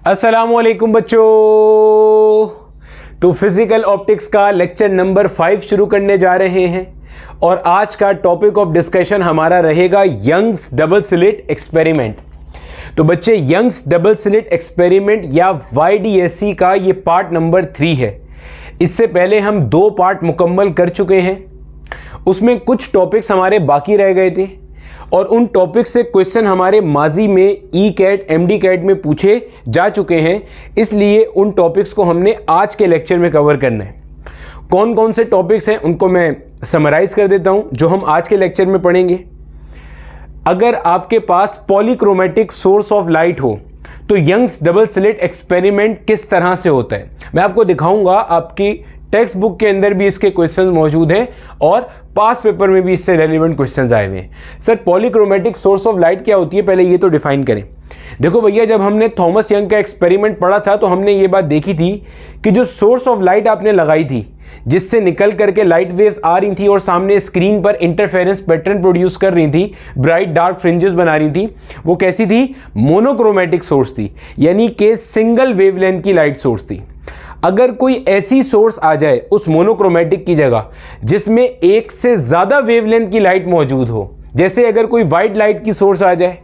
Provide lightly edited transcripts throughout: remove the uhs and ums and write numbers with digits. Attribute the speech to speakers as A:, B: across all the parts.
A: अस्सलामुअलैकुम बच्चों। तो फिजिकल ऑप्टिक्स का लेक्चर नंबर 5 शुरू करने जा रहे हैं और आज का टॉपिक ऑफ डिस्कशन हमारा रहेगा यंग्स डबल स्लिट एक्सपेरिमेंट। तो बच्चे, यंग्स डबल स्लिट एक्सपेरिमेंट या YDSC का ये पार्ट नंबर 3 है। इससे पहले हम 2 पार्ट मुकम्मल कर चुके हैं, उसमें कुछ टॉपिक्स हमारे बाकी रह गए थे और उन टॉपिक से क्वेश्चन हमारे माजी में ECAT MD-CAT में पूछे जा चुके हैं, इसलिए उन टॉपिक्स को हमने आज के लेक्चर में कवर करना है। कौन कौन से टॉपिक्स हैं उनको मैं समराइज कर देता हूं जो हम आज के लेक्चर में पढ़ेंगे। अगर आपके पास पॉलीक्रोमेटिक सोर्स ऑफ लाइट हो तो यंग्स डबल स्लिट एक्सपेरिमेंट किस तरह से होता है मैं आपको दिखाऊंगा। आपकी टेक्स्ट बुक के अंदर भी इसके क्वेश्चंस मौजूद हैं और पास पेपर में भी इससे रेलिवेंट क्वेश्चंस आए हुए हैं। Sir, polychromatic source of light क्या होती है, पहले ये तो डिफाइन करें। देखो भैया, जब हमने थॉमस यंग का एक्सपेरिमेंट पढ़ा था तो हमने ये बात देखी थी कि जो सोर्स ऑफ लाइट आपने लगाई थी जिससे निकल करके लाइट वेव्स आ रही थी और सामने स्क्रीन पर इंटरफेरेंस पैटर्न प्रोड्यूस कर रही थी, ब्राइट डार्क फ्रिंजेस बना रही थी, वो कैसी थी? मोनोक्रोमेटिक सोर्स थी, यानी कि सिंगल वेवलेंथ की लाइट सोर्स थी। अगर कोई ऐसी सोर्स आ जाए उस मोनोक्रोमेटिक की जगह जिसमें एक से ज़्यादा वेवलेंथ की लाइट मौजूद हो, जैसे अगर कोई वाइट लाइट की सोर्स आ जाए,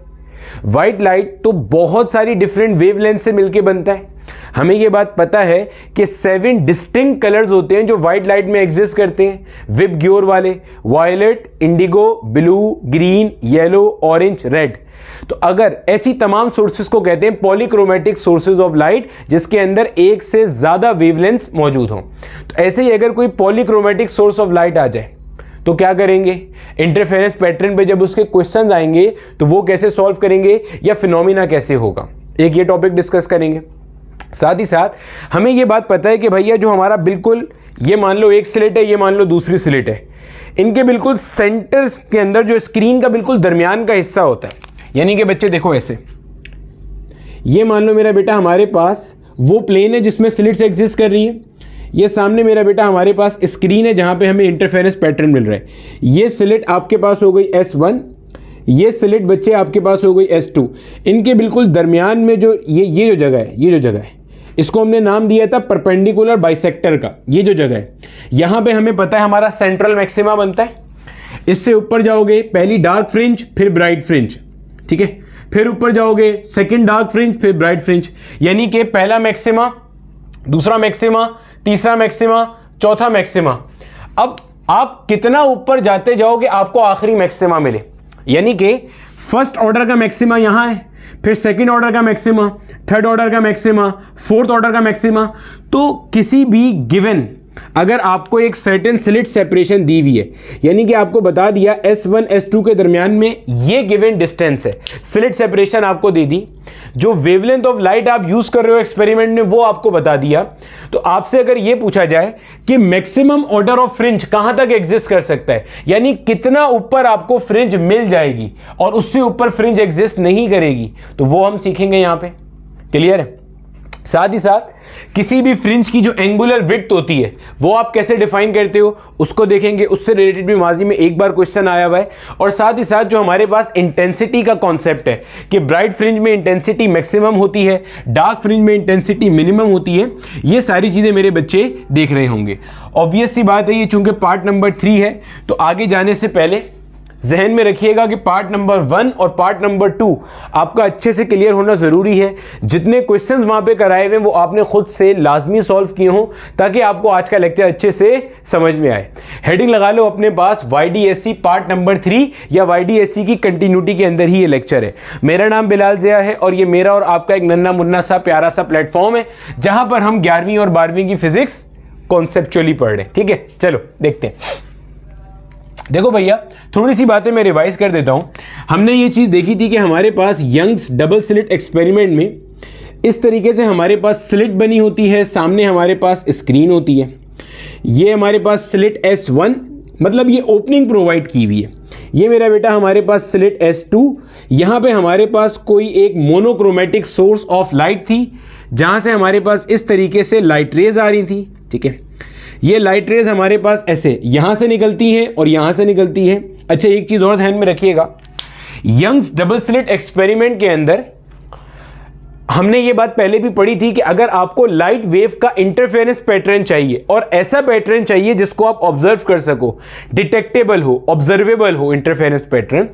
A: वाइट लाइट तो बहुत सारी डिफरेंट वेवलेंथ से मिलके बनता है। हमें ये बात पता है कि 7 डिस्टिंक्ट कलर्स होते हैं जो वाइट लाइट में एग्जिस्ट करते हैं, विबग्योर वाले, violet, indigo, blue, green, yellow, orange, red. तो अगर ऐसी तमाम सोर्सेस को कहते हैं पॉलीक्रोमेटिक सोर्सेज ऑफ लाइट जिसके अंदर एक से ज्यादा वेवलेंथ्स मौजूद हों। तो ऐसे ही अगर कोई पॉलीक्रोमेटिक सोर्स ऑफ लाइट आ जाए तो क्या करेंगे? इंटरफेरेंस पैटर्न पे जब उसके क्वेश्चंस आएंगे तो वो कैसे सॉल्व करेंगे या फिनोमिना कैसे होगा, एक ये टॉपिक डिस्कस करेंगे। साथ ही साथ हमें ये बात पता है कि भैया जो हमारा बिल्कुल, ये मान लो एक स्लिट है, ये मान लो दूसरी स्लिट है, इनके बिल्कुल सेंटर्स के अंदर जो स्क्रीन का बिल्कुल दरमियान का हिस्सा होता है, यानी कि बच्चे देखो ऐसे, ये मान लो मेरा बेटा हमारे पास वो प्लेन है जिसमें स्लिट्स एग्जिस्ट कर रही है, ये सामने मेरा बेटा हमारे पास स्क्रीन है जहां पे हमें इंटरफेरेंस पैटर्न मिल रहा है। ये स्लिट आपके पास हो गई S1, ये स्लिट बच्चे आपके पास हो गई S2। इनके बिल्कुल दरमियान में जो ये जो जगह है, ये जो जगह है, इसको हमने नाम दिया था परपेंडिकुलर बाइसेक्टर का। ये जो जगह है यहां पे हमें पता है हमारा सेंट्रल मैक्सिमा बनता है। इससे ऊपर जाओगे, पहली डार्क फ्रिंज फिर ब्राइट फ्रिंज, ठीक है, फिर ऊपर जाओगे सेकंड डार्क फ्रिंज फिर ब्राइट फ्रिंज, यानी कि पहला मैक्सिमा, दूसरा मैक्सिमा, तीसरा मैक्सिमा, चौथा मैक्सिमा। अब आप कितना ऊपर जाते जाओगे आपको आखिरी मैक्सिमा मिले, यानी कि फर्स्ट ऑर्डर का मैक्सिमा यहां है, फिर सेकंड ऑर्डर का मैक्सिमा, थर्ड ऑर्डर का मैक्सिमा, फोर्थ ऑर्डर का मैक्सिमा। तो किसी भी गिवन अगर आपको एक सर्टेन स्लिट सेपरेशन दी हुई है, यानी कि आपको बता दिया S1 S2 के दरमियान में ये गिवन डिस्टेंस है, स्लिट सेपरेशन आपको दे दी, जो वेवलेंथ ऑफ लाइट आप यूज कर रहे हो एक्सपेरिमेंट में वो आपको बता दिया, तो आपसे अगर ये पूछा जाए कि मैक्सिमम ऑर्डर ऑफ फ्रिंज कहां तक एग्जिस्ट कर सकता है, यानी कितना ऊपर आपको फ्रिंज मिल जाएगी और उससे ऊपर फ्रिंज एग्जिस्ट नहीं करेगी, तो वो हम सीखेंगे यहां पे। क्लियर है? साथ ही साथ किसी भी फ्रिंज की जो एंगुलर विड्थ होती है वो आप कैसे डिफाइन करते हो उसको देखेंगे, उससे रिलेटेड भी माजी में एक बार क्वेश्चन आया हुआ है। और साथ ही साथ जो हमारे पास इंटेंसिटी का कॉन्सेप्ट है कि ब्राइट फ्रिंज में इंटेंसिटी मैक्सिमम होती है, डार्क फ्रिंज में इंटेंसिटी मिनिमम होती है, ये सारी चीजें मेरे बच्चे देख रहे होंगे। ऑब्वियस सी बात है, ये चूंकि पार्ट नंबर 3 है तो आगे जाने से पहले जहन में रखिएगा कि पार्ट नंबर 1 और पार्ट नंबर 2 आपका अच्छे से क्लियर होना जरूरी है। जितने क्वेश्चंस वहां पे कराए हुए वो आपने खुद से लाजमी सॉल्व किए हों ताकि आपको आज का लेक्चर अच्छे से समझ में आए। हेडिंग लगा लो अपने पास, YDSC पार्ट नंबर 3 या YDSC की कंटिन्यूटी के अंदर ही ये लेक्चर है। मेरा नाम बिलाल ज़िया है और ये मेरा और आपका एक नन्ना मुन्ना सा प्यारा सा प्लेटफॉर्म है जहां पर हम 11वीं और 12वीं की फिजिक्स कॉन्सेप्चुअली पढ़ रहे हैं। ठीक है, चलो देखते हैं। देखो भैया, थोड़ी सी बातें मैं रिवाइज कर देता हूं। हमने ये चीज देखी थी कि हमारे पास यंग्स डबल स्लिट एक्सपेरिमेंट में इस तरीके से हमारे पास स्लिट बनी होती है, सामने हमारे पास स्क्रीन होती है, ये हमारे पास स्लिट S1 मतलब ये ओपनिंग प्रोवाइड की हुई है, ये मेरा बेटा हमारे पास स्लिट S2, यहां पे हमारे पास कोई एक मोनोक्रोमेटिक सोर्स ऑफ लाइट थी जहां से हमारे पास इस तरीके से लाइट रेज आ रही थी। ठीक है, ये लाइट रेज हमारे पास ऐसे यहां से निकलती हैं और यहां से निकलती है। अच्छा, एक चीज और ध्यान में रखिएगा, यंग्स डबल स्लिट एक्सपेरिमेंट के अंदर 2 स्लिट होती हैं, 2 स्लिट होती हैं, 2 स्लिट होती हैं। अच्छा, एक चीज और ध्यान में रखिएगा, यंग्स डबल स्लिट एक्सपेरिमेंट के अंदर 2 स्लिट होती हैं, 2 स्लिट होती हैं। हमने ये बात पहले भी पढ़ी थी कि अगर आपको लाइट वेव का इंटरफेरेंस पैटर्न चाहिए और ऐसा पैटर्न चाहिए जिसको आप ऑब्जर्व कर सको, डिटेक्टेबल हो, ऑब्जर्वेबल हो इंटरफेरेंस पैटर्न,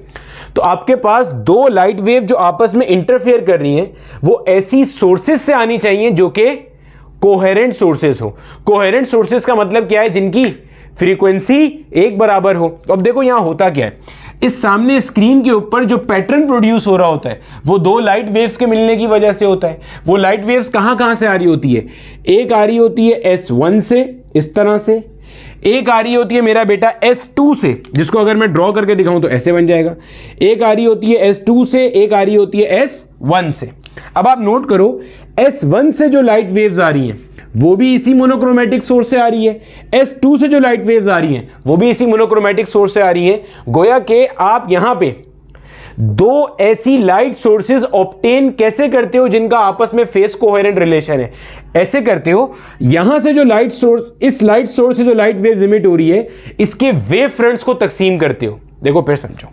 A: तो आपके पास दो लाइट वेव जो आपस में इंटरफेयर कर रही हैं वो ऐसी सोर्सेज से आनी चाहिए जो कि कोहेरेंट सोर्सेज हो। कोहेरेंट सोर्सेज का मतलब क्या है? जिनकी फ्रीक्वेंसी एक बराबर हो। तो अब देखो यहां होता क्या है, इस सामने स्क्रीन के ऊपर जो पैटर्न प्रोड्यूस हो रहा होता है वो दो लाइट वेव्स के मिलने की वजह से होता है। वो लाइट वेव्स कहां से आ रही होती है? एक आ रही होती है S1 से इस तरह से, एक आ रही होती है मेरा बेटा S2 से, जिसको अगर मैं ड्रॉ करके दिखाऊं तो ऐसे बन जाएगा। एक आ रही होती है S2 से, एक आ रही होती है S1 से। अब आप नोट करो, S1 से जो लाइट वेव्स आ रही हैं वो भी इसी मोनोक्रोमेटिक सोर्स से आ रही है, S2 से जो लाइट वेव्स आ रही हैं वो भी इसी मोनोक्रोमेटिक सोर्स से आ रही हैं। गोया कि आप यहां पे दो ऐसी लाइट सोर्सेज ऑब्टेन कैसे करते हो जिनका आपस में फेस कोहेरेंट रिलेशन है? ऐसे करते हो, यहां से जो लाइट सोर्स, इस लाइट सोर्स से जो लाइट वेव्स इमिट हो रही है इसके वेव फ्रंट्स को तकसीम करते हो। देखो फिर समझो,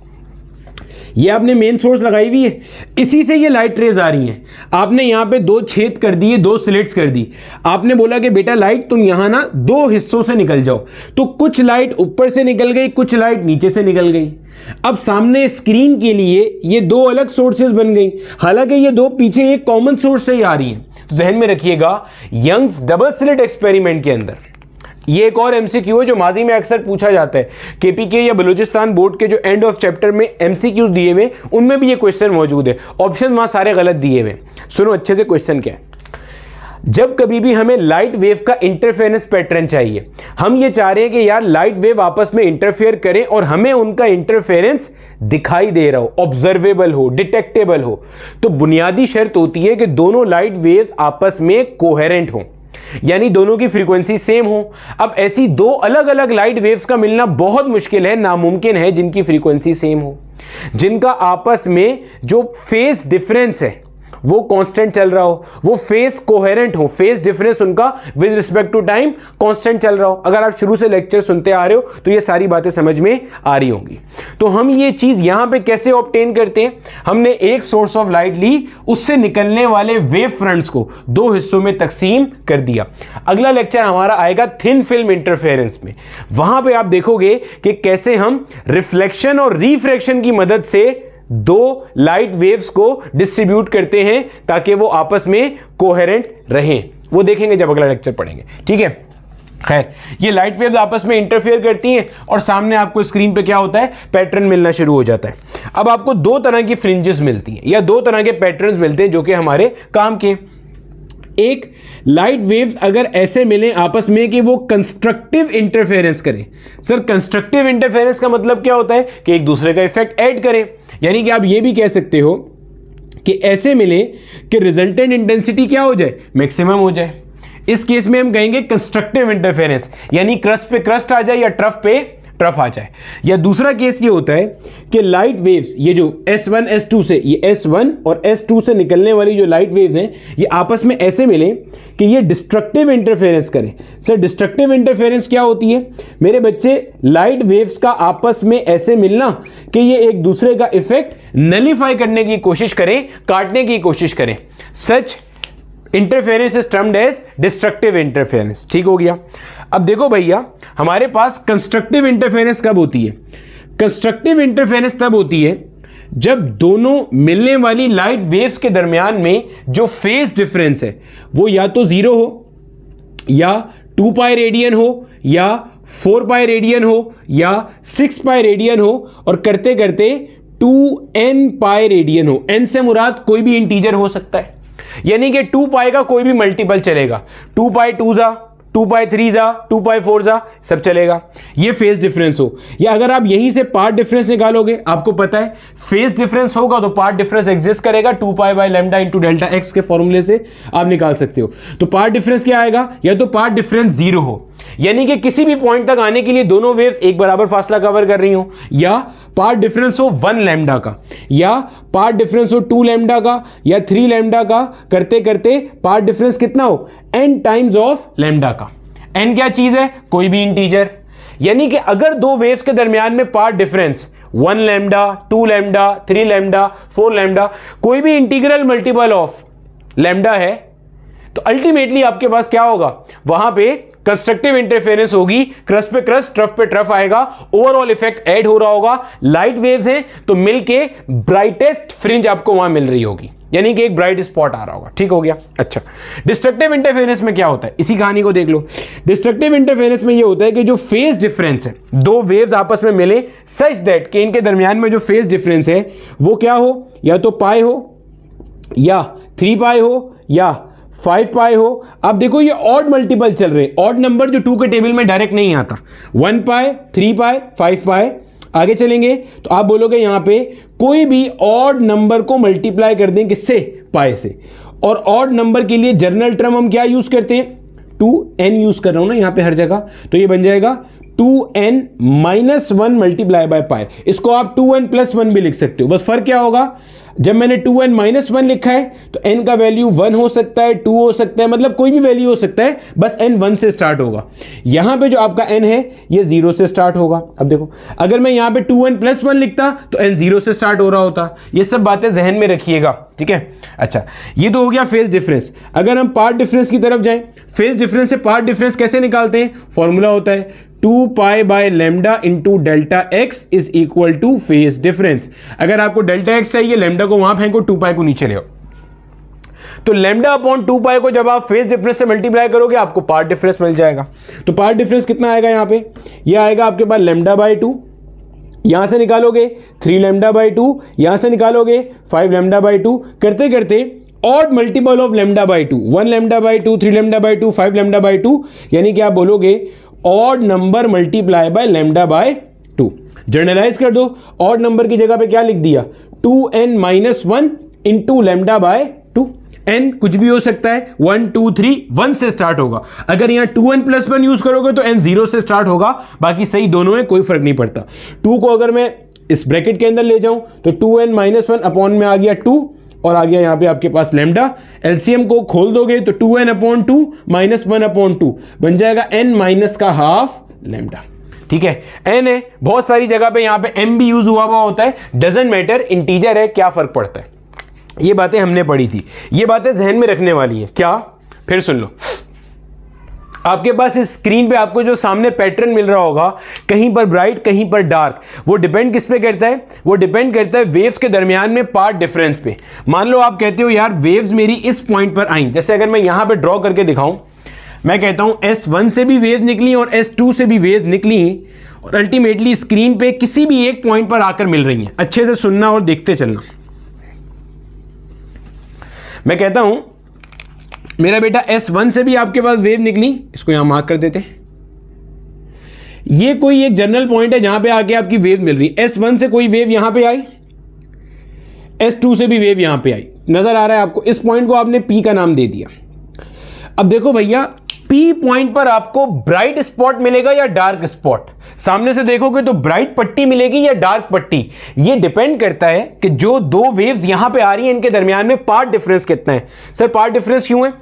A: ये आपने मेन सोर्स लगाई हुई है, इसी से ये लाइट रेज आ रही हैं। आपने यहां पे दो छेद कर दिए, दो स्लिट्स कर दी। आपने बोला कि बेटा लाइट तुम यहां ना दो हिस्सों से निकल जाओ, तो कुछ लाइट ऊपर से निकल गई, कुछ लाइट नीचे से निकल गई। अब सामने स्क्रीन के लिए ये दो अलग सोर्सेज बन गई, हालांकि ये दो पीछे एक कॉमन सोर्स से ही आ रही हैं। तो जहन में रखिएगा, यंग्स डबल स्लिट एक्सपेरिमेंट के अंदर ये एक और एमसीक्यू है जो माजी में अक्सर पूछा जाता है। केपीके या बलूचिस्तान बोर्ड के जो एंड ऑफ चैप्टर में एमसीक्यूज दिए हुए उनमें भी ये क्वेश्चन मौजूद है। ऑप्शन वहां सारे गलत दिए हुए। सुनो अच्छे से क्वेश्चन क्या है। जब कभी भी हमें लाइट वेव का इंटरफेरेंस पैटर्न चाहिए, हम ये चाह रहे हैं कि यार लाइट वेव आपस में इंटरफेयर करें और हमें उनका इंटरफेरेंस दिखाई दे रहा हो, ऑब्जर्वेबल हो, डिटेक्टेबल हो, तो बुनियादी शर्त होती है कि दोनों लाइट वेव्स आपस में कोहेरेंट हो, यानी दोनों की फ्रीक्वेंसी सेम हो। अब ऐसी दो अलग अलग लाइट वेव्स का मिलना बहुत मुश्किल है, नामुमकिन है, जिनकी फ्रीक्वेंसी सेम हो, जिनका आपस में जो फेज डिफरेंस है वो कांस्टेंट चल रहा हो, वो फेज कोहेरेंट हो, फेज डिफरेंस उनका with respect to time constant चल रहा हो। अगर आप शुरू से लेक्चर सुनते आ रहे हो तो ये सारी बातें समझ में आ रही होंगी। तो हम ये चीज यहां पे कैसे ऑब्टेन करते हैं? हमने एक सोर्स ऑफ लाइट ली, उससे निकलने वाले वेव फ्रंट्स को दो हिस्सों में तकसीम कर दिया। अगला लेक्चर हमारा आएगा थिन फिल्म इंटरफेरेंस में। वहां पे आप देखोगे कि कैसे हम रिफ्लेक्शन और रिफ्रैक्शन की मदद से दो लाइट वेव्स को डिस्ट्रीब्यूट करते हैं ताकि वो आपस में कोहेरेंट रहें। वो देखेंगे जब अगला लेक्चर पढ़ेंगे, ठीक है। खैर, ये लाइट वेव्स आपस में इंटरफेयर करती हैं और सामने आपको स्क्रीन पे क्या होता है? पैटर्न मिलना शुरू हो जाता है। अब आपको दो तरह की फ्रिंजेस मिलती हैं या दो तरह के पैटर्न्स मिलते हैं जो कि हमारे काम के। एक, लाइट वेव्स अगर ऐसे मिलें आपस में कि वो कंस्ट्रक्टिव इंटरफेरेंस करें। सर कंस्ट्रक्टिव इंटरफेरेंस का मतलब क्या होता है? कि एक दूसरे का इफेक्ट ऐड करें। यानी कि आप ये भी कह सकते हो कि ऐसे मिले कि रिजल्टेंट इंटेंसिटी क्या हो जाए? मैक्सिमम हो जाए। इस केस में हम कहेंगे कंस्ट्रक्टिव इंटरफेरेंस, यानी क्रस्ट पे क्रस्ट आ जाए या ट्रफ पे ट्रफ आ जाए। या दूसरा केस ये होता है कि लाइट वेव्स, ये जो S1 S2 से, ये S1 और S2 से निकलने वाली जो लाइट वेव्स हैं ये आपस में ऐसे मिले कि ये डिस्ट्रक्टिव इंटरफेरेंस करें। सर डिस्ट्रक्टिव इंटरफेरेंस क्या होती है मेरे बच्चे? लाइट वेव्स का आपस में ऐसे मिलना कि ये एक दूसरे का इफेक्ट नलीफाई करने की कोशिश करें, काटने की कोशिश करें। Such interference is termed as destructive interference. ठीक हो गया। अब देखो भैया, हमारे पास कंस्ट्रक्टिव इंटरफेरेंस कब होती है? कंस्ट्रक्टिव इंटरफेरेंस तब होती है जब दोनों मिलने वाली लाइट वेव्स के दरमियान में जो फेज डिफरेंस है वो या तो 0 हो, या 2 पाई रेडियन हो, या 4 पाई रेडियन हो, या 6 पाई रेडियन हो, और करते करते 2n पाई रेडियन हो। n से मुराद कोई भी इंटीजर हो सकता है, यानी कि 2 पाई का कोई भी मल्टीपल चलेगा। 2 पाई 2 जा, 2 पाई 3 जा, 2 पाई 4 जा, सब चलेगा। ये फेज डिफरेंस हो। या अगर आप यहीं से पार्ट डिफरेंस निकालोगे, आपको पता है फेज डिफरेंस होगा तो पार्ट डिफरेंस एग्जिस्ट करेगा, 2 pi by lambda into delta x के फॉर्मूले से आप निकाल सकते हो। तो पार्ट डिफरेंस क्या आएगा? या तो पार्ट डिफरेंस 0 हो, यानी कि किसी भी पॉइंट तक आने के लिए दोनों वेव्स एक बराबर फासला कवर कर रही हो, या पार्ट डिफरेंस हो 1 लैम्डा का, या पार्ट डिफरेंस हो 2 लैम्डा का, या 3 लैम्डा का, करते करते पार्ट डिफरेंस कितना हो? n टाइम्स ऑफ लैम्डा का। n क्या चीज है? कोई भी इंटीजर। यानी कि अगर दो वेव्स के दरमियान में path difference 1 lambda, 2 lambda, 3 lambda, 4 lambda, कोई भी इंटीग्रल मल्टीपल ऑफ लैम्डा है, तो अल्टीमेटली आपके पास क्या होगा, वहां पे कंस्ट्रक्टिव इंटरफेरेंस होगी, क्रस्ट पे क्रस्ट, ट्रफ पे ट्रफ आएगा, ओवरऑल इफेक्ट ऐड हो रहा होगा, लाइट वेव्स हैं तो मिलके ब्राइटेस्ट फ्रिंज आपको वहां मिल रही होगी, यानी कि एक ब्राइट स्पॉट आ रहा होगा। ठीक हो गया। अच्छा, डिस्ट्रक्टिव इंटरफेरेंस में क्या होता है, इसी कहानी को देख लो। डिस्ट्रक्टिव इंटरफेरेंस में ये होता है कि जो फेज डिफरेंस है, दो वेव्स आपस में मिले सच दैट कि इनके दरमियान में जो फेज डिफरेंस है वो क्या हो, या तो पाई हो, या 3 पाई हो, या 5 पाई हो। अब देखो ये ऑड मल्टीपल चल रहे, ऑड नंबर जो 2 के टेबल में डायरेक्ट नहीं आता, 1 पाई, 3 पाई, 5 पाई। आगे चलेंगे तो आप बोलोगे यहां पे कोई भी ऑड नंबर को मल्टीप्लाई कर दें किससे, पाई से। और ऑड नंबर के लिए जर्नल टर्म हम क्या यूज करते हैं, 2n यूज कर रहा हूं ना यहां पे हर जगह, तो ये बन जाएगा 2n - 1 मल्टीप्लाई बाय पाई। इसको आप 2n + 1 भी लिख सकते हो, बस फर्क क्या होगा, जब मैंने 2n - 1 लिखा है तो n का वैल्यू 1 हो सकता है, 2 हो सकता है, मतलब कोई भी वैल्यू हो सकता है, बस n 1 से स्टार्ट होगा। यहां पे जो आपका n है ये 0 से स्टार्ट होगा। अब देखो अगर मैं यहां पे 2n + 1 लिखता तो n 0 से स्टार्ट हो रहा होता। ये सब बातें जहन में रखिएगा, ठीक है। अच्छा, ये तो हो गया फेज डिफरेंस। अगर हम पार्ट डिफरेंस की तरफ जाएं, फेज डिफरेंस से पार्ट डिफरेंस कैसे निकालते हैं, फॉर्मूला होता है 2 pi by lambda into delta x is equal two phase difference. अगर आपको डेल्टा एक्स चाहिए, लैम्डा को वहां फेंको, 2 पाई को नीचे ले आओ, तो लैम्डा अपॉन 2 पाई को जब आप फेज डिफरेंस से मल्टीप्लाई करोगे आपको पार्ट डिफरेंस मिल जाएगा। तो पार्ट डिफरेंस कितना आएगा यहां पे, ये आएगा आपके पास λ/2, यहां से निकालोगे 3 λ/2, यहां से निकालोगे 5 λ/2, करते करते ऑड मल्टीपल ऑफ λ/2, 1 λ/2, 3 λ/2, 5 λ/2, यानी कि आप बोलोगे odd number multiply by λ/2। Generalize कर दो, ऑड नंबर की जगह पे क्या लिख दिया, 2n - 1 इंटू λ/2। n कुछ भी हो सकता है, 1 2 3 1 से स्टार्ट होगा। अगर यहां 2n + 1 यूज करोगे तो n 0 से स्टार्ट होगा, बाकी सही दोनों में कोई फर्क नहीं पड़ता। 2 को अगर मैं इस ब्रैकेट के अंदर ले जाऊं तो 2n - 1 अपॉन में आ गया 2, और आ गया यहां पे आपके पास लैम्डा। एलसीएम को खोल दोगे तो 2n/2 - 1/2 बन जाएगा n ½ लैम्डा। ठीक है, n है, बहुत सारी जगह पे यहां पे m भी यूज हुआ होता है, डजंट मैटर, इंटीजर है, क्या फर्क पड़ता है। ये बातें हमने पढ़ी थी, ये बातें जहन में रखने वाली है। क्या, फिर सुन लो, आपके पास इस स्क्रीन पे आपको जो सामने पैटर्न मिल रहा होगा, कहीं पर ब्राइट कहीं पर डार्क, वो डिपेंड किस पे करता है, वो डिपेंड करता है वेव्स के दरमियान में पार्ट डिफरेंस पे। मान लो आप कहते हो यार वेव्स मेरी इस पॉइंट पर आई, जैसे अगर मैं यहां पे ड्रॉ करके दिखाऊं, मैं कहता हूं S1 से भी वेव्स निकली और S2 से भी वेव्स निकली, और अल्टीमेटली स्क्रीन पे किसी भी एक पॉइंट पर आकर मिल रही हैं। अच्छे से सुनना और देखते चलना। मैं कहता हूं मेरा बेटा S1 से भी आपके पास वेव निकली, इसको यहां मार्क कर देते हैं। ये कोई एक जनरल पॉइंट है जहां पे आके आपकी वेव मिल रही है। S1 से कोई वेव यहां पे आई, S2 से भी वेव यहां पे आई, नजर आ रहा है आपको। इस पॉइंट को आपने P का नाम दे दिया। अब देखो भैया, P पॉइंट पर आपको ब्राइट स्पॉट मिलेगा या डार्क स्पॉट, सामने से देखोगे तो ब्राइट पट्टी मिलेगी या डार्क पट्टी। ये डिपेंड करता है कि जो दो वेव्स यहां पे आ रही हैं इनके दरमियान में पार्ट डिफरेंस कितना है। सर पार्ट डिफरेंस क्यों है,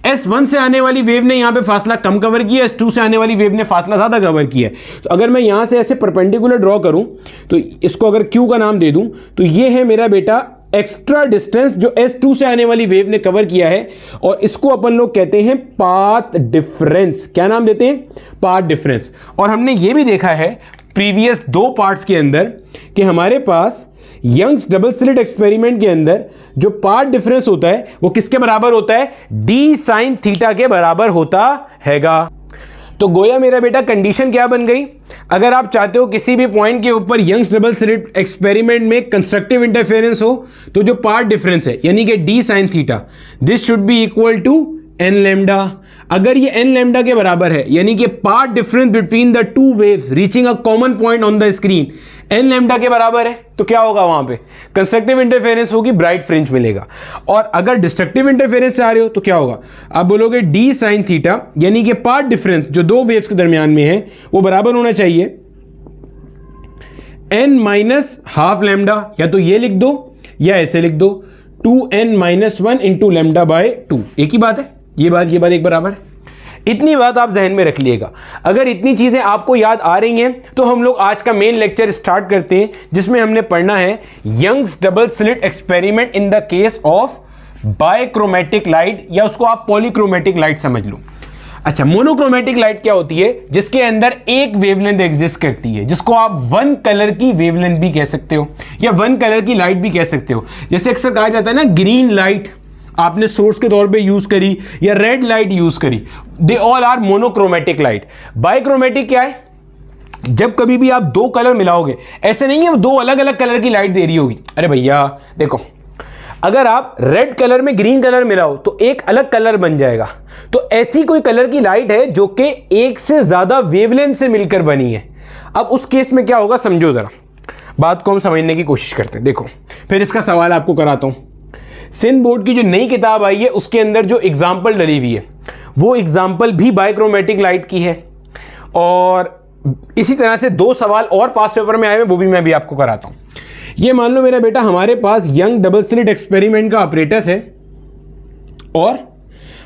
A: S1 से आने वाली वेव ने यहां पे फासला कम कवर किया, S2 से आने वाली वेव ने फासला ज्यादा कवर किया है। तो अगर मैं यहां से ऐसे परपेंडिकुलर ड्रॉ करूं तो इसको अगर Q का नाम दे दूं तो ये है मेरा बेटा एक्स्ट्रा डिस्टेंस जो S2 से आने वाली वेव ने कवर किया है, और इसको अपन लोग कहते हैं पाथ डिफरेंस। क्या नाम देते हैं, पाथ डिफरेंस। और हमने ये भी देखा है प्रीवियस 2 पार्ट्स के अंदर कि हमारे पास यंग्स डबल स्लिट एक्सपेरिमेंट के अंदर जो पाथ डिफरेंस होता है वो किसके बराबर होता है, d sin थीटा के बराबर होता हैगा। तो गोया मेरा बेटा कंडीशन क्या बन गई, अगर आप चाहते हो किसी भी पॉइंट के ऊपर यंग्स डबल स्लिट एक्सपेरिमेंट में कंस्ट्रक्टिव इंटरफेरेंस हो, तो जो पार्ट डिफरेंस है यानी कि d sin theta, this should be equal to n lambda. अगर ये n लैम्डा के बराबर है यानी कि part difference between the two waves reaching a common point on the screen n lambda के बराबर है, तो क्या होगा, वहां पे कंस्ट्रक्टिव इंटरफेरेंस होगी, ब्राइट फ्रिंज मिलेगा। और अगर डिस्ट्रक्टिव इंटरफेरेंस चाह रहे हो तो क्या होगा, आप बोलोगे d sin थीटा यानी कि पार्ट डिफरेंस जो दो वेव्स के दरमियान में है वो बराबर होना चाहिए n - ½ लैम्डा, या तो ये लिख दो या ऐसे लिख दो 2n - 1 इंटू λ/2। एक ही बात है, ये बात एक बराबर है। इतनी बात आप जहन में रख लिएगा। अगर इतनी चीजें आपको याद आ रही हैं तो हम लोग आज का मेन लेक्चर स्टार्ट करते हैं, जिसमें हमने पढ़ना है Young's double slit experiment in the case of bichromatic light या उसको आप पॉलीक्रोमेटिक लाइट समझ लो। अच्छा, मोनोक्रोमेटिक लाइट क्या होती है? जिसके अंदर एक वेवलेंथ एग्जिस्ट करती है, जिसको आप वन कलर की वेवलेंथ भी कह सकते हो या वन कलर की लाइट भी कह सकते हो। जैसे अक्सर कहा जाता है ना, ग्रीन लाइट आपने सोर्स के तौर पे यूज करी या रेड लाइट यूज करी, they all are monochromatic light. Bichromatic क्या है? जब कभी भी आप दो कलर मिलाओगे, ऐसे नहीं है वो दो अलग अलग कलर की लाइट दे रही होगी। अरे भैया देखो, अगर आप रेड कलर में ग्रीन कलर मिलाओ तो एक अलग कलर बन जाएगा। तो ऐसी कोई कलर की लाइट है जो कि एक से ज्यादा वेवलेंथ से मिलकर बनी है। अब उस केस में क्या होगा, समझो जरा, बात को हम समझने की कोशिश करते हैं। देखो, फिर इसका सवाल आपको कराता हूं। सिंध बोर्ड की जो नई किताब आई है उसके अंदर जो एग्जाम्पल डली हुई है वो एग्जाम्पल भी बायक्रोमेटिक लाइट की है, और इसी तरह से दो सवाल और पास पेपर में आए हुए, वो भी मैं भी आपको कराता हूं। ये मान लो मेरा बेटा, हमारे पास यंग डबल स्लिट एक्सपेरिमेंट का ऑपरेटस है, और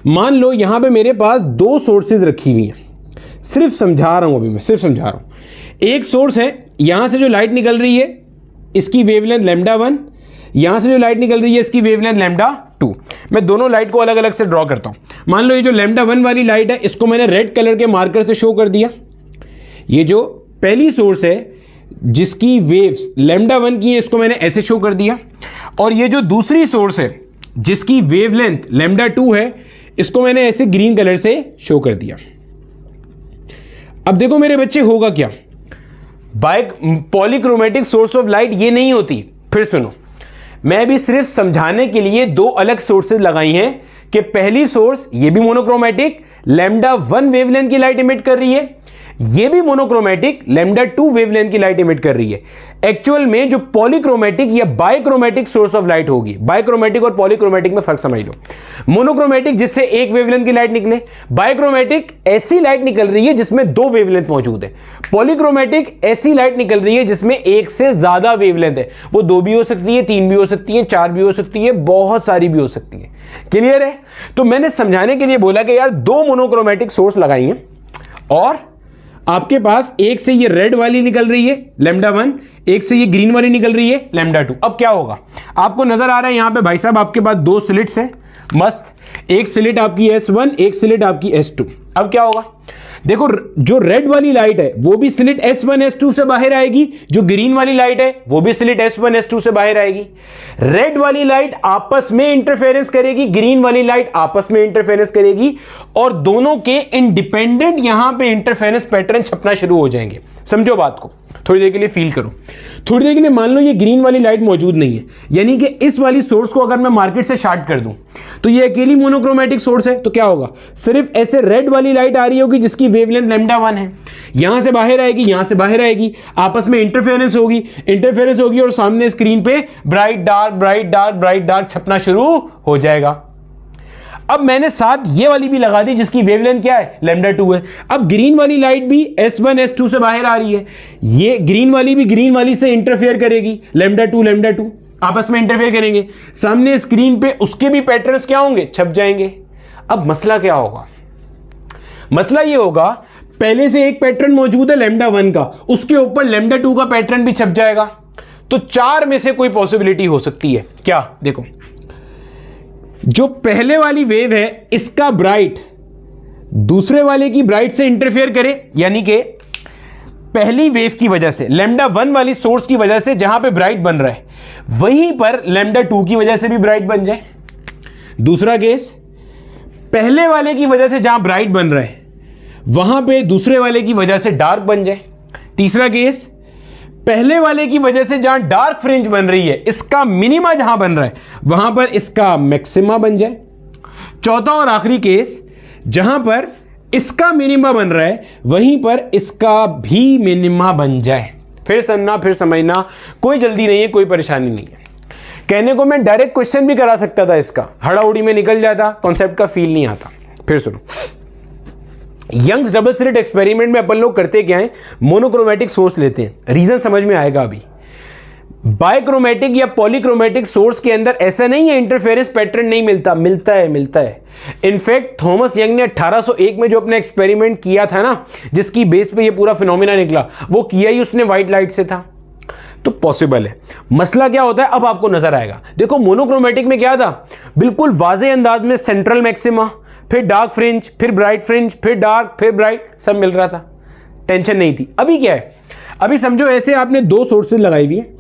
A: मान लो यहां पे मेरे पास दो सोर्सेज रखी हुई हैं। सिर्फ समझा रहा हूं, अभी मैं सिर्फ समझा रहा हूं। एक सोर्स है, यहां से जो लाइट निकल रही है इसकी वेवलेंथ λ1, यहां से जो लाइट निकल रही है इसकी वेवलेंथ λ2। मैं दोनों लाइट को अलग अलग से ड्रॉ करता हूं। मान लो ये जो λ1 वाली लाइट है इसको मैंने रेड कलर के मार्कर से शो कर दिया। ये जो पहली सोर्स है जिसकी वेव्स λ1 की है इसको मैंने ऐसे शो कर दिया, और ये जो दूसरी सोर्स है जिसकी वेवलेंथ λ2 है इसको मैंने ऐसे ग्रीन कलर से शो कर दिया। अब देखो मेरे बच्चे, होगा क्या? पॉलीक्रोमेटिक सोर्स ऑफ लाइट ये नहीं होती। फिर सुनो, मैं भी सिर्फ समझाने के लिए दो अलग सोर्सेज लगाई हैं कि पहली सोर्स ये भी मोनोक्रोमेटिक λ1 वेवलेंथ की लाइट इमिट कर रही है, ये भी मोनोक्रोमेटिक λ2 वेवलेंथ की लाइट इमिट कर रही है। एक्चुअल में जो पॉलीक्रोमेटिक या बायक्रोमेटिक सोर्स ऑफ लाइट होगी, बायक्रोमेटिक और पॉलीक्रोमेटिक में फर्क समझ लो। मोनोक्रोमेटिक जिससे एक वेवलेंथ की लाइट निकले, बायक्रोमेटिक ऐसी लाइट निकल रही है जिसमें दो वेवलेंथ मौजूद है, पॉलीक्रोमेटिक ऐसी लाइट निकल रही है जिसमें एक से ज्यादा वेवलेंथ है। वो दो भी हो सकती है, तीन भी हो सकती है, चार भी हो सकती है, बहुत सारी भी हो सकती है। क्लियर है? तो मैंने समझाने के लिए बोला कि यार दो मोनोक्रोमेटिक सोर्स लगाई हैं, और आपके पास एक से ये रेड वाली निकल रही है λ1, एक से ये ग्रीन वाली निकल रही है λ2। अब क्या होगा, आपको नजर आ रहा है यहां पे भाई साहब आपके पास दो स्लिट्स है, मस्त, एक स्लिट आपकी S1, एक स्लिट आपकी S2। अब क्या होगा, देखो जो रेड वाली लाइट है वो भी स्लिट S1 S2 से बाहर आएगी, जो ग्रीन वाली लाइट है वो भी स्लिट S1 S2 से बाहर आएगी। रेड वाली लाइट आपस में इंटरफेरेंस करेगी, ग्रीन वाली लाइट आपस में इंटरफेरेंस करेगी, और दोनों के इंडिपेंडेंट यहां पे इंटरफेरेंस पैटर्न छपना शुरू हो जाएंगे। समझो बात को, थोड़ी देर के लिए फील करो। थोड़ी देर के लिए मान लो ये ग्रीन वाली लाइट मौजूद नहीं है, यानी कि इस वाली सोर्स को अगर मैं मार्केट से शार्ट कर दूं तो ये अकेली मोनोक्रोमेटिक सोर्स है, तो क्या होगा, सिर्फ ऐसे रेड वाली लाइट आ रही होगी जिसकी वेवलेंथ λ1 है, यहां से बाहर आएगी, यहां से बाहर आएगी, आपस में इंटरफेरेंस होगी और सामने स्क्रीन पे bright dark bright dark bright dark छपना शुरू हो जाएगा। अब मैंने साथ ये वाली भी लगा दी जिसकी वेवलेंथ क्या है, λ2 है। अब ग्रीन वाली लाइट भी S1 S2 से बाहर आ रही है, ये ग्रीन वाली भी ग्रीन वाली से इंटरफेयर करेगी, λ2 आपस में इंटरफेयर करेंगे, सामने स्क्रीन पे उसके भी पैटर्न्स क्या होंगे, छप जाएंगे। अब मसला क्या होगा, मसला ये होगा पहले से एक पैटर्न मौजूद है λ1 का, उसके ऊपर λ2 का पैटर्न भी छप जाएगा। तो चार में से कोई पॉसिबिलिटी हो सकती है। क्या, देखो जो पहले वाली वेव है इसका ब्राइट दूसरे वाले की ब्राइट से इंटरफेयर करे, यानी कि पहली वेव की वजह से λ1 वाली सोर्स की वजह से जहां पे ब्राइट बन रहा है वहीं पर λ2 की वजह से भी ब्राइट बन जाए। दूसरा केस, पहले वाले की वजह से जहां ब्राइट बन रहा है वहां पे दूसरे वाले की वजह से डार्क बन जाए। तीसरा केस, पहले वाले की वजह से जहां डार्क फ्रिंज बन रही है इसका मिनिमा जहां बन रहा है वहां पर इसका मैक्सिमा बन जाए। चौथा और आखिरी केस, जहां पर इसका मिनिमा बन रहा है वहीं पर इसका भी मिनिमा बन जाए। फिर सुनना, फिर समझना, कोई जल्दी नहीं है, कोई परेशानी नहीं है। कहने को मैं डायरेक्ट क्वेश्चन भी करा सकता था, इसका हड़ाउड़ी में निकल जाता, कॉन्सेप्ट का फील नहीं आता। फिर सुनो, यंग्स डबल स्लिट एक्सपेरिमेंट में अपन लोग करते क्या है, मोनोक्रोमेटिक सोर्स लेते हैं, रीजन समझ में आएगा अभी। बायक्रोमेटिक या पॉलीक्रोमेटिक सोर्स के अंदर ऐसा नहीं है इंटरफेरेंस पैटर्न नहीं मिलता, मिलता है। इनफैक्ट थॉमस यंग ने 1801 में जो अपना एक्सपेरिमेंट किया था ना, जिसकी बेस पे ये पूरा फिनोमिना निकला, वो किया ही उसने व्हाइट लाइट से था। तो पॉसिबल है। मसला क्या होता है अब आपको नजर आएगा। देखो मोनोक्रोमेटिक में क्या था, बिल्कुल वाज़े अंदाज में सेंट्रल मैक्सिमा, फिर डार्क फ्रिंज, फिर ब्राइट फ्रिंज, फिर डार्क, फिर ब्राइट, सब मिल रहा था, टेंशन नहीं थी। अभी क्या है, अभी समझो ऐसे आपने दो सोर्सेज लगाई हुई है,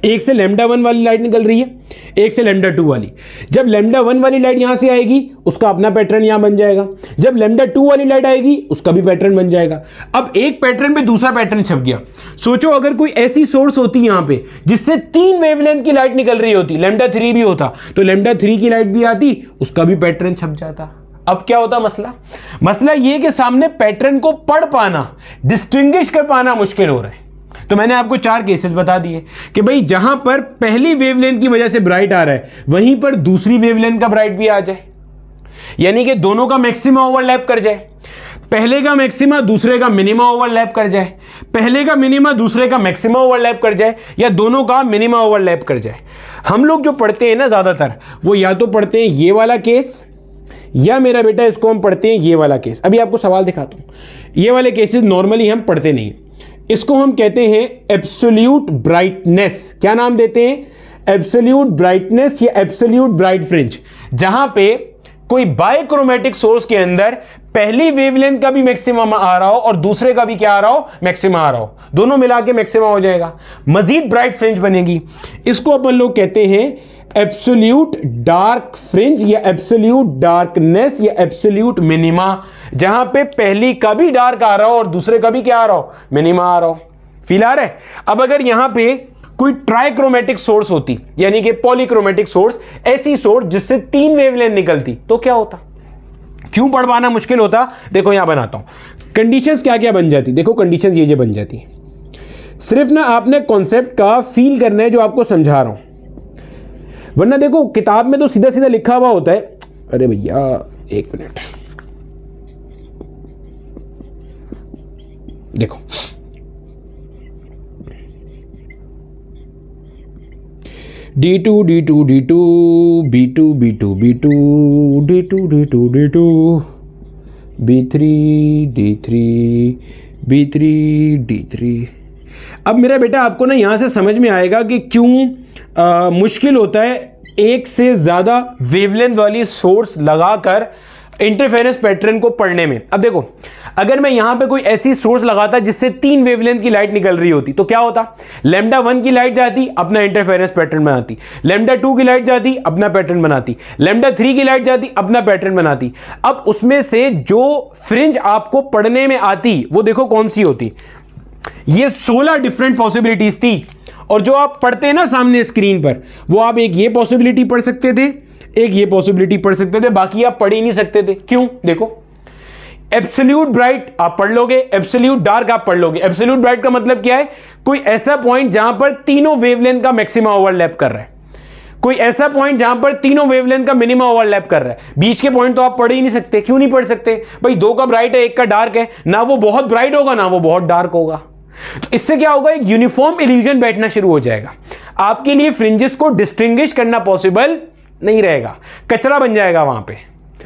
A: एक से λ1 वाली लाइट निकल रही है, एक से λ2 वाली। जब λ1 वाली लाइट यहां से आएगी उसका अपना पैटर्न यहां बन जाएगा, जब λ2 वाली लाइट आएगी उसका भी पैटर्न बन जाएगा। अब एक पैटर्न पे दूसरा पैटर्न छप गया। सोचो अगर कोई ऐसी सोर्स होती यहां पे जिससे 3 वेवलेंथ की लाइट निकल रही होती, λ3 भी होता, तो λ3 की लाइट भी आती, उसका भी पैटर्न छप जाता। अब क्या होता मसला ये कि सामने पैटर्न को पढ़ पाना, डिस्टिंग्विश कर पाना मुश्किल हो रहा है। तो मैंने आपको 4 केसेस बता दिए कि भाई जहां पर पहली वेवलेंथ की वजह से ब्राइट आ रहा है वहीं पर दूसरी वेवलेंथ का ब्राइट भी आ जाए, यानी कि दोनों का मैक्सिमा ओवरलैप कर जाए। पहले का मैक्सिमा दूसरे का मिनिमा ओवरलैप कर जाए, पहले का मिनिमा दूसरे का मैक्सिमा ओवरलैप कर जाए, या दोनों का मिनिमा ओवरलैप कर जाए। हम लोग जो पढ़ते हैं ना ज्यादातर, वो या तो पढ़ते हैं ये वाला केस, या मेरा बेटा इसको हम पढ़ते हैं ये वाला केस। अभी आपको सवाल दिखाता हूं। ये वाले केसेस नॉर्मली हम पढ़ते नहीं, इसको हम कहते हैं एब्सोल्यूट ब्राइटनेस। क्या नाम देते हैं? एब्सोल्यूट ब्राइटनेस या एब्सोल्यूट ब्राइट फ्रिंज। जहां पे कोई बायक्रोमेटिक सोर्स के अंदर पहली वेवलेंथ का भी मैक्सिमम आ रहा हो और दूसरे का भी क्या आ रहा हो, मैक्सिमा आ रहा हो, दोनों मिला के मैक्सिमा हो जाएगा, मजीद ब्राइट फ्रिंज बनेगी। इसको अपन लोग कहते हैं एब्सोल्यूट डार्क फ्रिंज या एब्सोल्यूट डार्कनेस या एब्सोल्यूट मिनिमा, जहां पे पहली का भी डार्क आ रहा हो और दूसरे का भी क्या आ रहा हो, मिनिमा आ रहा हो। फील आ रहा है? अब अगर यहां पे कोई ट्राइक्रोमेटिक सोर्स होती, यानी कि पॉलीक्रोमेटिक सोर्स, ऐसी सोर्स जिससे 3 वेवलेंथ निकलती, तो क्या होता? क्यों पढ़ पाना मुश्किल होता? देखो यहां बनाता हूं कंडीशंस क्या क्या बन जाती। देखो कंडीशंस ये बन जाती, सिर्फ ना आपने कॉन्सेप्ट का फील करना है जो आपको समझा रहा हूं, वरना देखो किताब में तो सीधा सीधा लिखा हुआ होता है। अरे भैया एक मिनट, देखो D2 D2 D2 B2 B2 B2 D2 D2 D2 B3 D3 B3 D3। अब मेरा बेटा आपको ना यहां से समझ में आएगा कि क्यों मुश्किल होता है एक से ज्यादा वेवलेंथ वाली सोर्स लगाकर इंटरफेरेंस पैटर्न को पढ़ने में। अब देखो अगर मैं यहां पे कोई ऐसी सोर्स लगाता जिससे 3 वेवलेंथ की लाइट निकल रही होती, तो क्या होता? λ1 की लाइट जाती, अपना इंटरफेरेंस पैटर्न बनाती, λ2 की लाइट जाती, अपना पैटर्न बनाती, λ3 की लाइट जाती, अपना पैटर्न बनाती। अब उसमें से जो फ्रिंज आपको पढ़ने में आती वो देखो कौन सी होती, ये 16 डिफरेंट पॉसिबिलिटीज थी। और जो आप पढ़ते हैं ना सामने स्क्रीन पर, वो आप एक ये पॉसिबिलिटी पढ़ सकते थे, एक ये पॉसिबिलिटी पढ़ सकते थे, बाकी आप पढ़ ही नहीं सकते थे। क्यों? देखो एब्सोल्यूट ब्राइट आप पढ़ लोगे, एब्सोल्यूट डार्क आप पढ़ लोगे। एब्सोल्यूट ब्राइट का मतलब क्या है? कोई ऐसा पॉइंट जहां पर तीनों वेवलेंथ का मैक्सिमा ओवरलैप कर रहा है, कोई ऐसा पॉइंट जहां पर तीनों वेवलेंथ का मिनिमा ओवरलैप कर रहा है। बीच के पॉइंट तो आप पढ़ ही नहीं सकते। क्यों नहीं पढ़ सकते भाई? 2 का ब्राइट है, 1 का डार्क है, ना वो बहुत ब्राइट होगा ना वो बहुत डार्क होगा। तो इससे क्या होगा? एक यूनिफॉर्म इल्यूजन बैठना शुरू हो जाएगा। आपके लिए फ्रिंजेस को डिस्टिंग्विश करना पॉसिबल नहीं रहेगा, कचरा बन जाएगा वहां पे।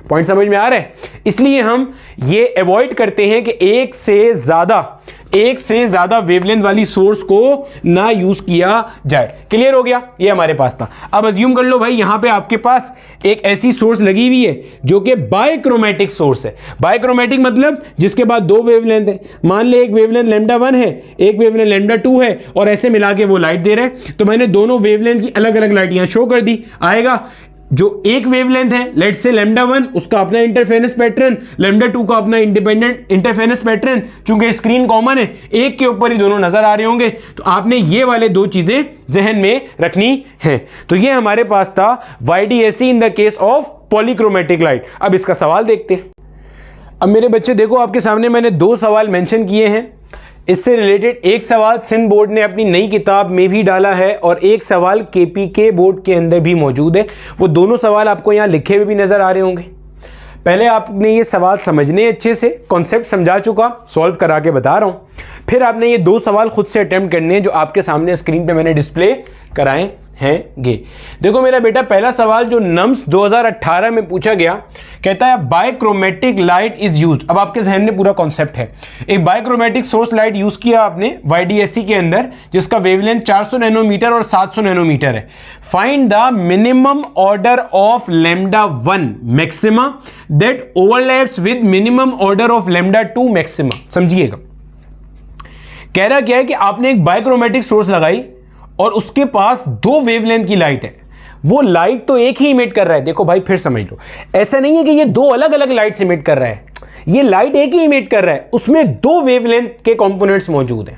A: पॉइंट समझ में आ रहा है? इसलिए हम ये अवॉइड करते हैं कि एक से ज्यादा वेवलेंथ वाली सोर्स को ना यूज किया जाए। क्लियर हो गया? ये हमारे पास था। अब अज्यूम कर लो भाई यहां पे आपके पास एक ऐसी सोर्स लगी हुई है जो कि बायक्रोमेटिक सोर्स है। बायक्रोमेटिक मतलब जिसके बाद 2 वेवलेंथ है। मान ले एक वेवलेंथ λ1 है, एक वेवलेंथ λ2 है, और ऐसे मिला के वो लाइट दे रहे हैं। तो मैंने दोनों वेवलेंथ की अलग अलग लाइट यहां शो कर दी। आएगा जो एक वेवलेंथ है, लेट्स से λ1, उसका अपना इंटरफेरेंस पैटर्न, λ2 का अपना इंडिपेंडेंट इंटरफेरेंस पैटर्न। चूंकि स्क्रीन कॉमन है, एक के ऊपर ही दोनों नजर आ रहे होंगे, तो आपने ये वाले 2 चीजें जहन में रखनी है। तो ये हमारे पास था YDAC in the case of polychromatic light. अब इसका सवाल देखते हैं। अब मेरे बच्चे देखो आपके सामने मैंने 2 सवाल मेंशन किए हैं। इससे रिलेटेड एक सवाल सिंध बोर्ड ने अपनी नई किताब में भी डाला है और एक सवाल KPK बोर्ड के अंदर भी मौजूद है। वो दोनों सवाल आपको यहाँ लिखे हुए भी नजर आ रहे होंगे। पहले आपने ये सवाल समझने अच्छे से, कॉन्सेप्ट समझा चुका, सॉल्व करा के बता रहा हूँ। फिर आपने ये 2 सवाल खुद से अटेम्प्ट करने हैं जो आपके सामने स्क्रीन पे मैंने डिस्प्ले कराए हैंगे। देखो मेरा बेटा, पहला सवाल जो नम्स 2018 में पूछा गया कहता है बायक्रोमेटिक लाइट इज यूज्ड। अब आपके जहन में पूरा कॉन्सेप्ट है, एक बायक्रोमेटिक सोर्स लाइट यूज किया आपने YDSC के अंदर, जिसका वेवलेंथ 400 नैनोमीटर और 700 नैनोमीटर है। Find the minimum order of λ1 maxima that overlaps with minimum order of λ2 maxima. समझिएगा, कह रहा क्या है कि आपने एक बायक्रोमेटिक सोर्स लगाई और उसके पास दो वेवलेंथ की लाइट है, वो लाइट तो एक ही इमिट कर रहा है। देखो भाई फिर समझ लो, ऐसा नहीं है कि ये दो अलग अलग लाइट्स इमिट कर रहा है, ये लाइट एक ही इमिट कर रहा है, उसमें दो वेवलेंथ के कंपोनेंट्स मौजूद हैं।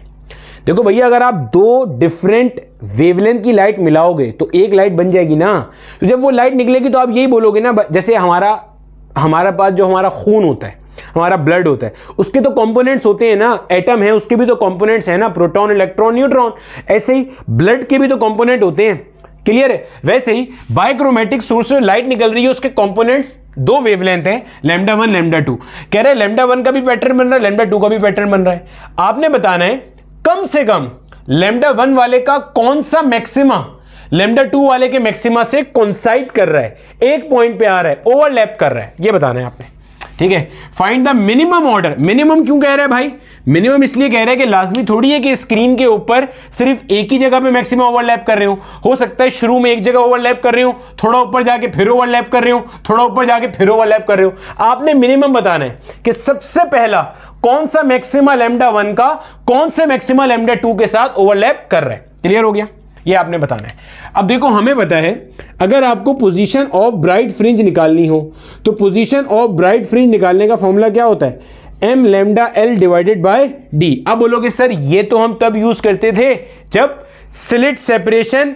A: देखो भैया, अगर आप दो डिफरेंट वेवलेंथ की लाइट मिलाओगे तो एक लाइट बन जाएगी ना। तो जब वो लाइट निकलेगी तो आप यही बोलोगे ना, जैसे हमारा पास जो हमारा खून होता है, हमारा ब्लड होता है, उसके तो कंपोनेंट्स होते हैं ना, एटम है उसके भी तो कंपोनेंट्स हैं ना, प्रोटॉन, इलेक्ट्रॉन, न्यूट्रॉन। ऐसे ही ब्लड के भी तो कंपोनेंट होते हैं। क्लियर है? वैसे ही बायक्रोमेटिक सोर्स से लाइट निकल रही है, उसके कंपोनेंट्स दो वेवलेंथ हैं, λ1 λ2। कह रहे हैं λ1 का भी पैटर्न बन रहा है, λ2 का भी पैटर्न बन रहा है। आपने बताना है कम से कम λ1 वाले का कौन सा मैक्सिमा λ2 वाले के मैक्सिमा से कोइंसाइड कर रहा है, एक पॉइंट पे आ रहा है, ओवरलैप कर रहा है, ये बताना है आपने। ठीक है, find the minimum order. Minimum क्यों कह रहा है भाई? मिनिमम इसलिए कह रहा है कि लाजमी थोड़ी है कि स्क्रीन के ऊपर सिर्फ एक ही जगह पे मैक्सिमम ओवरलैप कर रहे हो सकता है शुरू में एक जगह ओवरलैप कर रहे हो, थोड़ा ऊपर जाके फिर ओवरलैप कर रहे हो, थोड़ा ऊपर जाके फिर ओवरलैप कर रहे हो। आपने मिनिमम बताना है कि सबसे पहला कौन सा मैक्सिमा λ1 का कौन से मैक्सिमा λ2 के साथ ओवरलैप कर रहा है। क्लियर हो गया? ये आपने बताना है। अब देखो, हमें पता है अगर आपको पोजीशन ऑफ ब्राइट फ्रिंज निकालनी हो तो पोजीशन ऑफ ब्राइट फ्रिंज निकालने का फॉर्मूला क्या होता है? m λL/d। अब बोलोगे सर ये तो हम तब यूज करते थे जब स्लिट सेपरेशन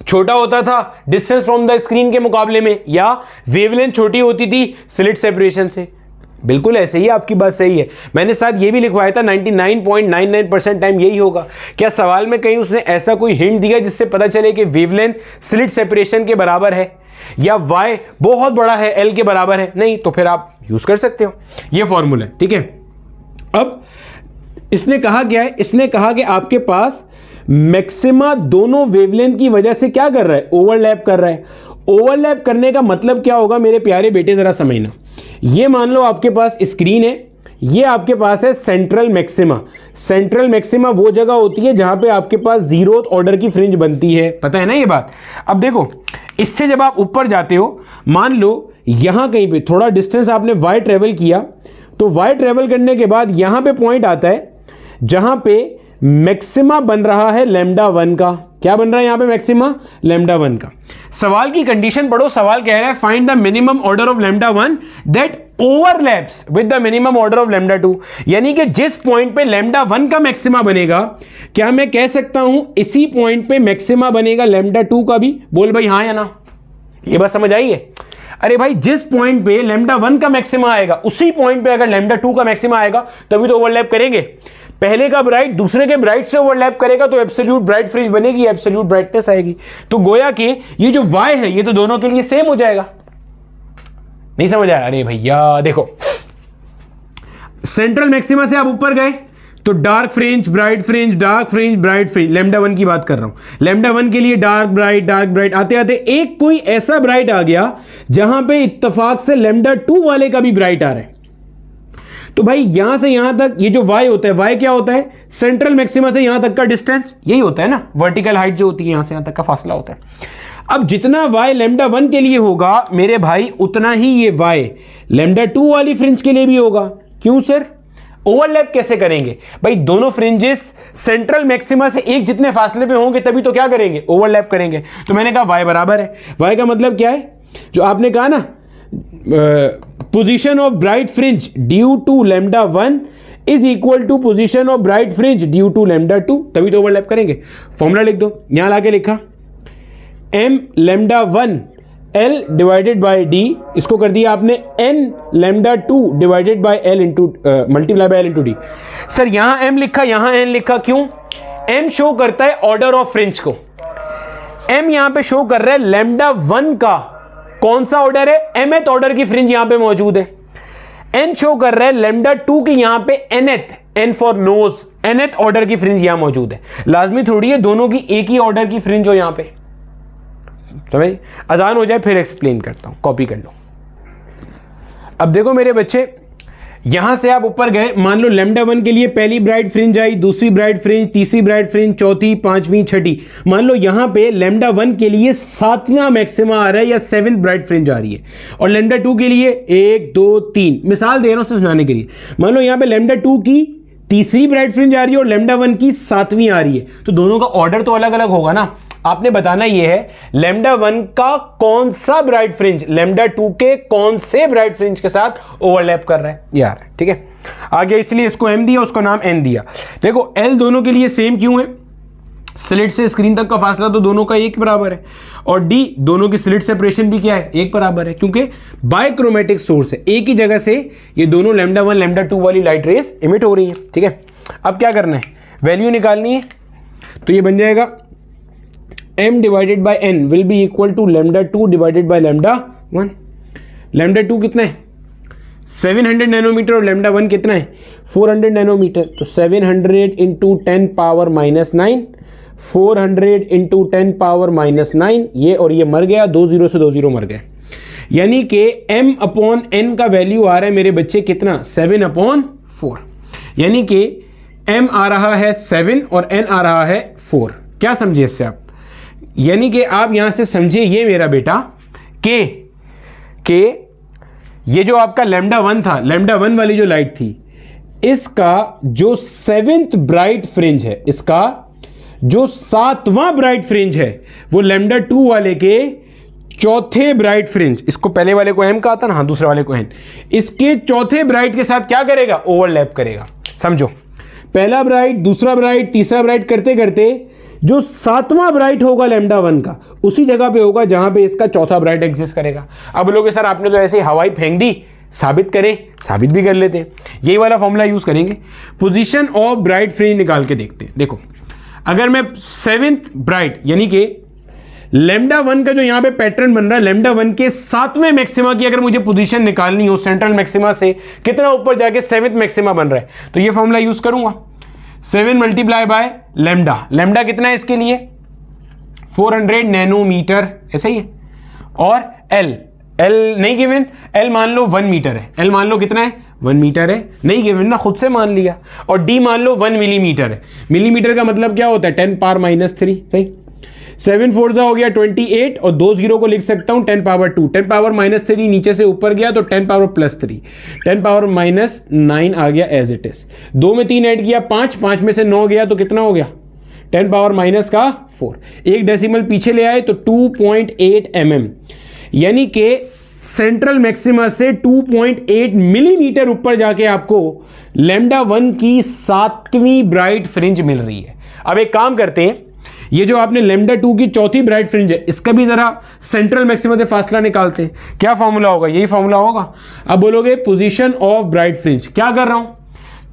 A: छोटा होता था डिस्टेंस फ्रॉम द स्क्रीन के मुकाबले में, या वेवलेंथ छोटी होती थी स्लिट सेपरेशन से। बिल्कुल ऐसे ही, आपकी बात सही है। मैंने साथ ये भी लिखवाया था 99.99% टाइम यही होगा। क्या सवाल में कहीं उसने ऐसा कोई हिंट दिया जिससे पता चले कि वेवलेंथ स्लिट सेपरेशन के बराबर है या y बहुत बड़ा है L के बराबर है? नहीं, तो फिर आप यूज कर सकते हो ये फॉर्मूला। ठीक है, अब इसने कहा क्या है? इसने कहा कि आपके पास मैक्सिमा दोनों वेवलेंथ की वजह से क्या कर रहा है? ओवरलैप कर रहा है। ओवरलैप करने का मतलब क्या होगा मेरे प्यारे बेटे, जरा समझना। ये मान लो आपके पास स्क्रीन है, ये आपके पास है सेंट्रल मैक्सिमा। सेंट्रल मैक्सिमा वो जगह होती है जहां पे आपके पास जीरोथ ऑर्डर की फ्रिंज बनती है, पता है ना ये बात। अब देखो, इससे जब आप ऊपर जाते हो, मान लो यहां कहीं पे थोड़ा डिस्टेंस आपने y ट्रेवल किया, तो y ट्रेवल करने के बाद यहां पे पॉइंट आता है जहां पे मैक्सिमा बन रहा है λ1 का। क्या बन रहा है यहां पे? मैक्सिमा λ1 का। सवाल की कंडीशन पढ़ो, सवाल कह रहा है find the minimum order of λ1 that overlaps with the minimum order of λ2। यानी कि जिस पॉइंट पे λ1 का मैक्सिमा बनेगा, क्या मैं कह सकता हूं इसी पॉइंट पे मैक्सिमा बनेगा λ2 का भी? बोल भाई हाँ या ना, ये बात समझ आई है? अरे भाई, जिस पॉइंट पे λ1 का मैक्सिमा आएगा उसी पॉइंट पे अगर λ2 का मैक्सिमा आएगा तभी तो ओवरलैप करेंगे। पहले का ब्राइट दूसरे के ब्राइट से ओवरलैप करेगा तो एब्सोल्यूट ब्राइट फ्रिंज बनेगी, एब्सोल्यूट ब्राइटनेस आएगी। तो गोया कि ये जो y है ये तो दोनों के लिए सेम हो जाएगा। नहीं समझ आया? अरे भैया देखो, सेंट्रल मैक्सिमा से आप ऊपर गए तो dark fringe, bright fringe, dark fringe, bright fringe. λ1 की बात कर रहा हूं, λ1 के लिए डार्क ब्राइट आते आते एक कोई ऐसा ब्राइट आ गया जहां पे इत्तेफाक से λ2 वाले का भी ब्राइट आ रहा है। तो भाई यहां से यहां तक ये जो y होता है, y क्या होता है? सेंट्रल मैक्सिमा से यहां तक का डिस्टेंस, यही होता है ना, वर्टिकल हाइट जो होती है यहां से यहां तक का फासला होता है। अब जितना y λ1 के लिए होगा मेरे भाई, उतना ही ये y λ2 वाली फ्रिंज के लिए भी होगा। क्यों सर? ओवरलैप कैसे करेंगे भाई? दोनों फ्रिंजेस सेंट्रल मैक्सिमा से एक जितने फासले पे होंगे तभी तो क्या करेंगे? ओवरलैप करेंगे। तो मैंने कहा y बराबर है। y का मतलब क्या है? जो आपने कहा ना, position of bright fringe due to λ1 is equal to position of bright fringe due to λ2, तभी तो ओवरलैप करेंगे। फॉर्मूला लिख दो, यहां लाके लिखा m λ1 L divided by d, इसको कर दिया आपने n λ2 divided by L into multiply by L into d. Sir यहां m लिखा, यहां n लिखा, क्यों? m शो करता है ऑर्डर ऑफ फ्रिंज को। m यहां पे शो कर रहा है λ1 का कौन सा ऑर्डर है? mth ऑर्डर की फ्रिंज यहां पे मौजूद है। n शो कर रहा है λ2 की यहां पे nth, n for knows, nth order की फ्रिंज यहां मौजूद है। लाजमी थोड़ी है दोनों की एक ही ऑर्डर की फ्रिंज हो यहां पे। समझ? अजान हो जाए फिर एक्सप्लेन करता हूं, कॉपी कर लो। अब देखो मेरे बच्चे, यहां से आप ऊपर गए, मान लो लैम्डा 1 के लिए पहली ब्राइट फ्रिंज आई, दूसरी ब्राइट फ्रिंज, तीसरी ब्राइट फ्रिंज, चौथी, पांचवी, छठी। मान लो यहां पे लैम्डा 1 के लिए 7वां मैक्सिमा आ रहा है या 7th ब्राइट फ्रिंज आ रही है, और लैम्डा 2 के लिए 1 2 3, मिसाल दे रहा हूं समझाने के लिए। मान लो यहां पे लैम्डा 2 की तीसरी ब्राइट फ्रिंज आ रही है और लैम्डा 1 की 7वीं आ रही है, तो दोनों का ऑर्डर तो अलग अलग होगा ना। आपने बताना यह है लैम्डा 1 का कौन सा ब्राइट फ्रिंज लैम्डा 2 के कौन से ब्राइट फ्रिंज के साथ ओवरलैप कर रहा है यार, ठीक है। आगे इसलिए इसको m दिया, उसको नाम n दिया। देखो l दोनों के लिए सेम क्यों है, स्लिट से स्क्रीन तक का फासला तो दोनों का एक बराबर है, और d दोनों की स्लिट सेपरेशन भी क्या है, एक बराबर है, क्योंकि बायक्रोमेटिक सोर्स है, एक ही जगह से ये दोनों लैम्डा 1 लैम्डा 2 वाली लाइट रेस इमिट हो रही है, ठीक है। अब क्या करना है, वैल्यू निकालनी है, तो ये बन जाएगा m divided by n will be equal to lambda 2 divided by lambda 1। Lambda 2 कितना है 700 नैनोमीटर और लैम्डा 1 कितना है 400 नैनोमीटर, तो 700 into 10 power minus 9, 400 into 10 power minus 9, ये और ये मर गया, 2 0 से 2 0 मर गए, यानी कि m अपॉन n का वैल्यू आ रहा है मेरे बच्चे कितना 7/4, यानी कि m आ रहा है 7 और n आ रहा है 4। क्या समझे इससे आप, यानी कि आप यहां से समझिए ये मेरा बेटा के ये जो आपका लैम्डा 1 था, लैम्डा 1 वाली जो लाइट थी, इसका जो 7th ब्राइट फ्रिंज है, इसका जो 7वां ब्राइट फ्रिंज है, वो लैम्डा 2 वाले के चौथे ब्राइट फ्रिंज, इसको पहले वाले को m कहा था ना, हाँ दूसरे वाले को n, इसके चौथे ब्राइट के साथ क्या करेगा, ओवरलैप करेगा। समझो, पहला ब्राइट, दूसरा ब्राइट, तीसरा ब्राइट करते करते जो 7वां ब्राइट होगा लैम्डा 1 का, उसी जगह पे होगा जहां पे इसका चौथा ब्राइट एग्जिस्ट करेगा। अब बोलोगे सर आपने तो ऐसे हवाई फेंक दी, साबित करें, साबित भी कर लेते हैं, यही वाला फॉर्मूला यूज करेंगे। पोजीशन ऑफ ब्राइट फ्रिंज निकाल के देखते हैं। देखो, अगर मैं 7th ब्राइट यानी कि लैम्डा 1 का जो यहां पे पैटर्न बन रहा है, लैम्डा 1 के 7वें मैक्सिमा की अगर मुझे पोजीशन निकालनी हो, सेंट्रल मैक्सिमा से कितना ऊपर जाके 7th मैक्सिमा बन रहा है, तो ये फॉर्मूला यूज करूंगा, 7 मल्टीप्लाई बाय लैम्डा, लैम्डा कितना है इसके लिए 400 नैनोमीटर, ऐसा ही है, और L नहीं गिवन, L मान लो 1 मीटर है, L मान लो कितना है 1 मीटर है, नहीं गिवन ना, खुद से मान लिया, और D मान लो 1 मिलीमीटर है। मिलीमीटर का मतलब क्या होता है 10 पावर माइनस 3, सही। 7 4 हो गया 28, और 2 0 को लिख सकता हूं 10 पावर 2, 10 पावर माइनस 3 नीचे से ऊपर गया तो 10 पावर प्लस 3, 10 पावर माइनस 9 आ गया एज इट इज। 2 में 3 ऐड किया 5, 5 में से 9 गया तो कितना हो गया 10 पावर माइनस का 4, एक डेसिमल पीछे ले आए तो 2.8 mm, यानी कि सेंट्रल मैक्सिमा से 2.8 मिलीमीटर ऊपर जाके आपको लैम्डा 1 की 7वीं ब्राइट फ्रिंज मिल रही है। अब एक काम करते हैं, ये जो आपने लैम्डा 2 की चौथी ब्राइट फ्रिंज है, इसका भी जरा सेंट्रल मैक्सिमा से फासला निकालते हैं। क्या फॉर्मूला होगा, यही फॉर्मूला होगा। अब बोलोगे पोजीशन ऑफ ब्राइट फ्रिंज, क्या कर रहा हूं,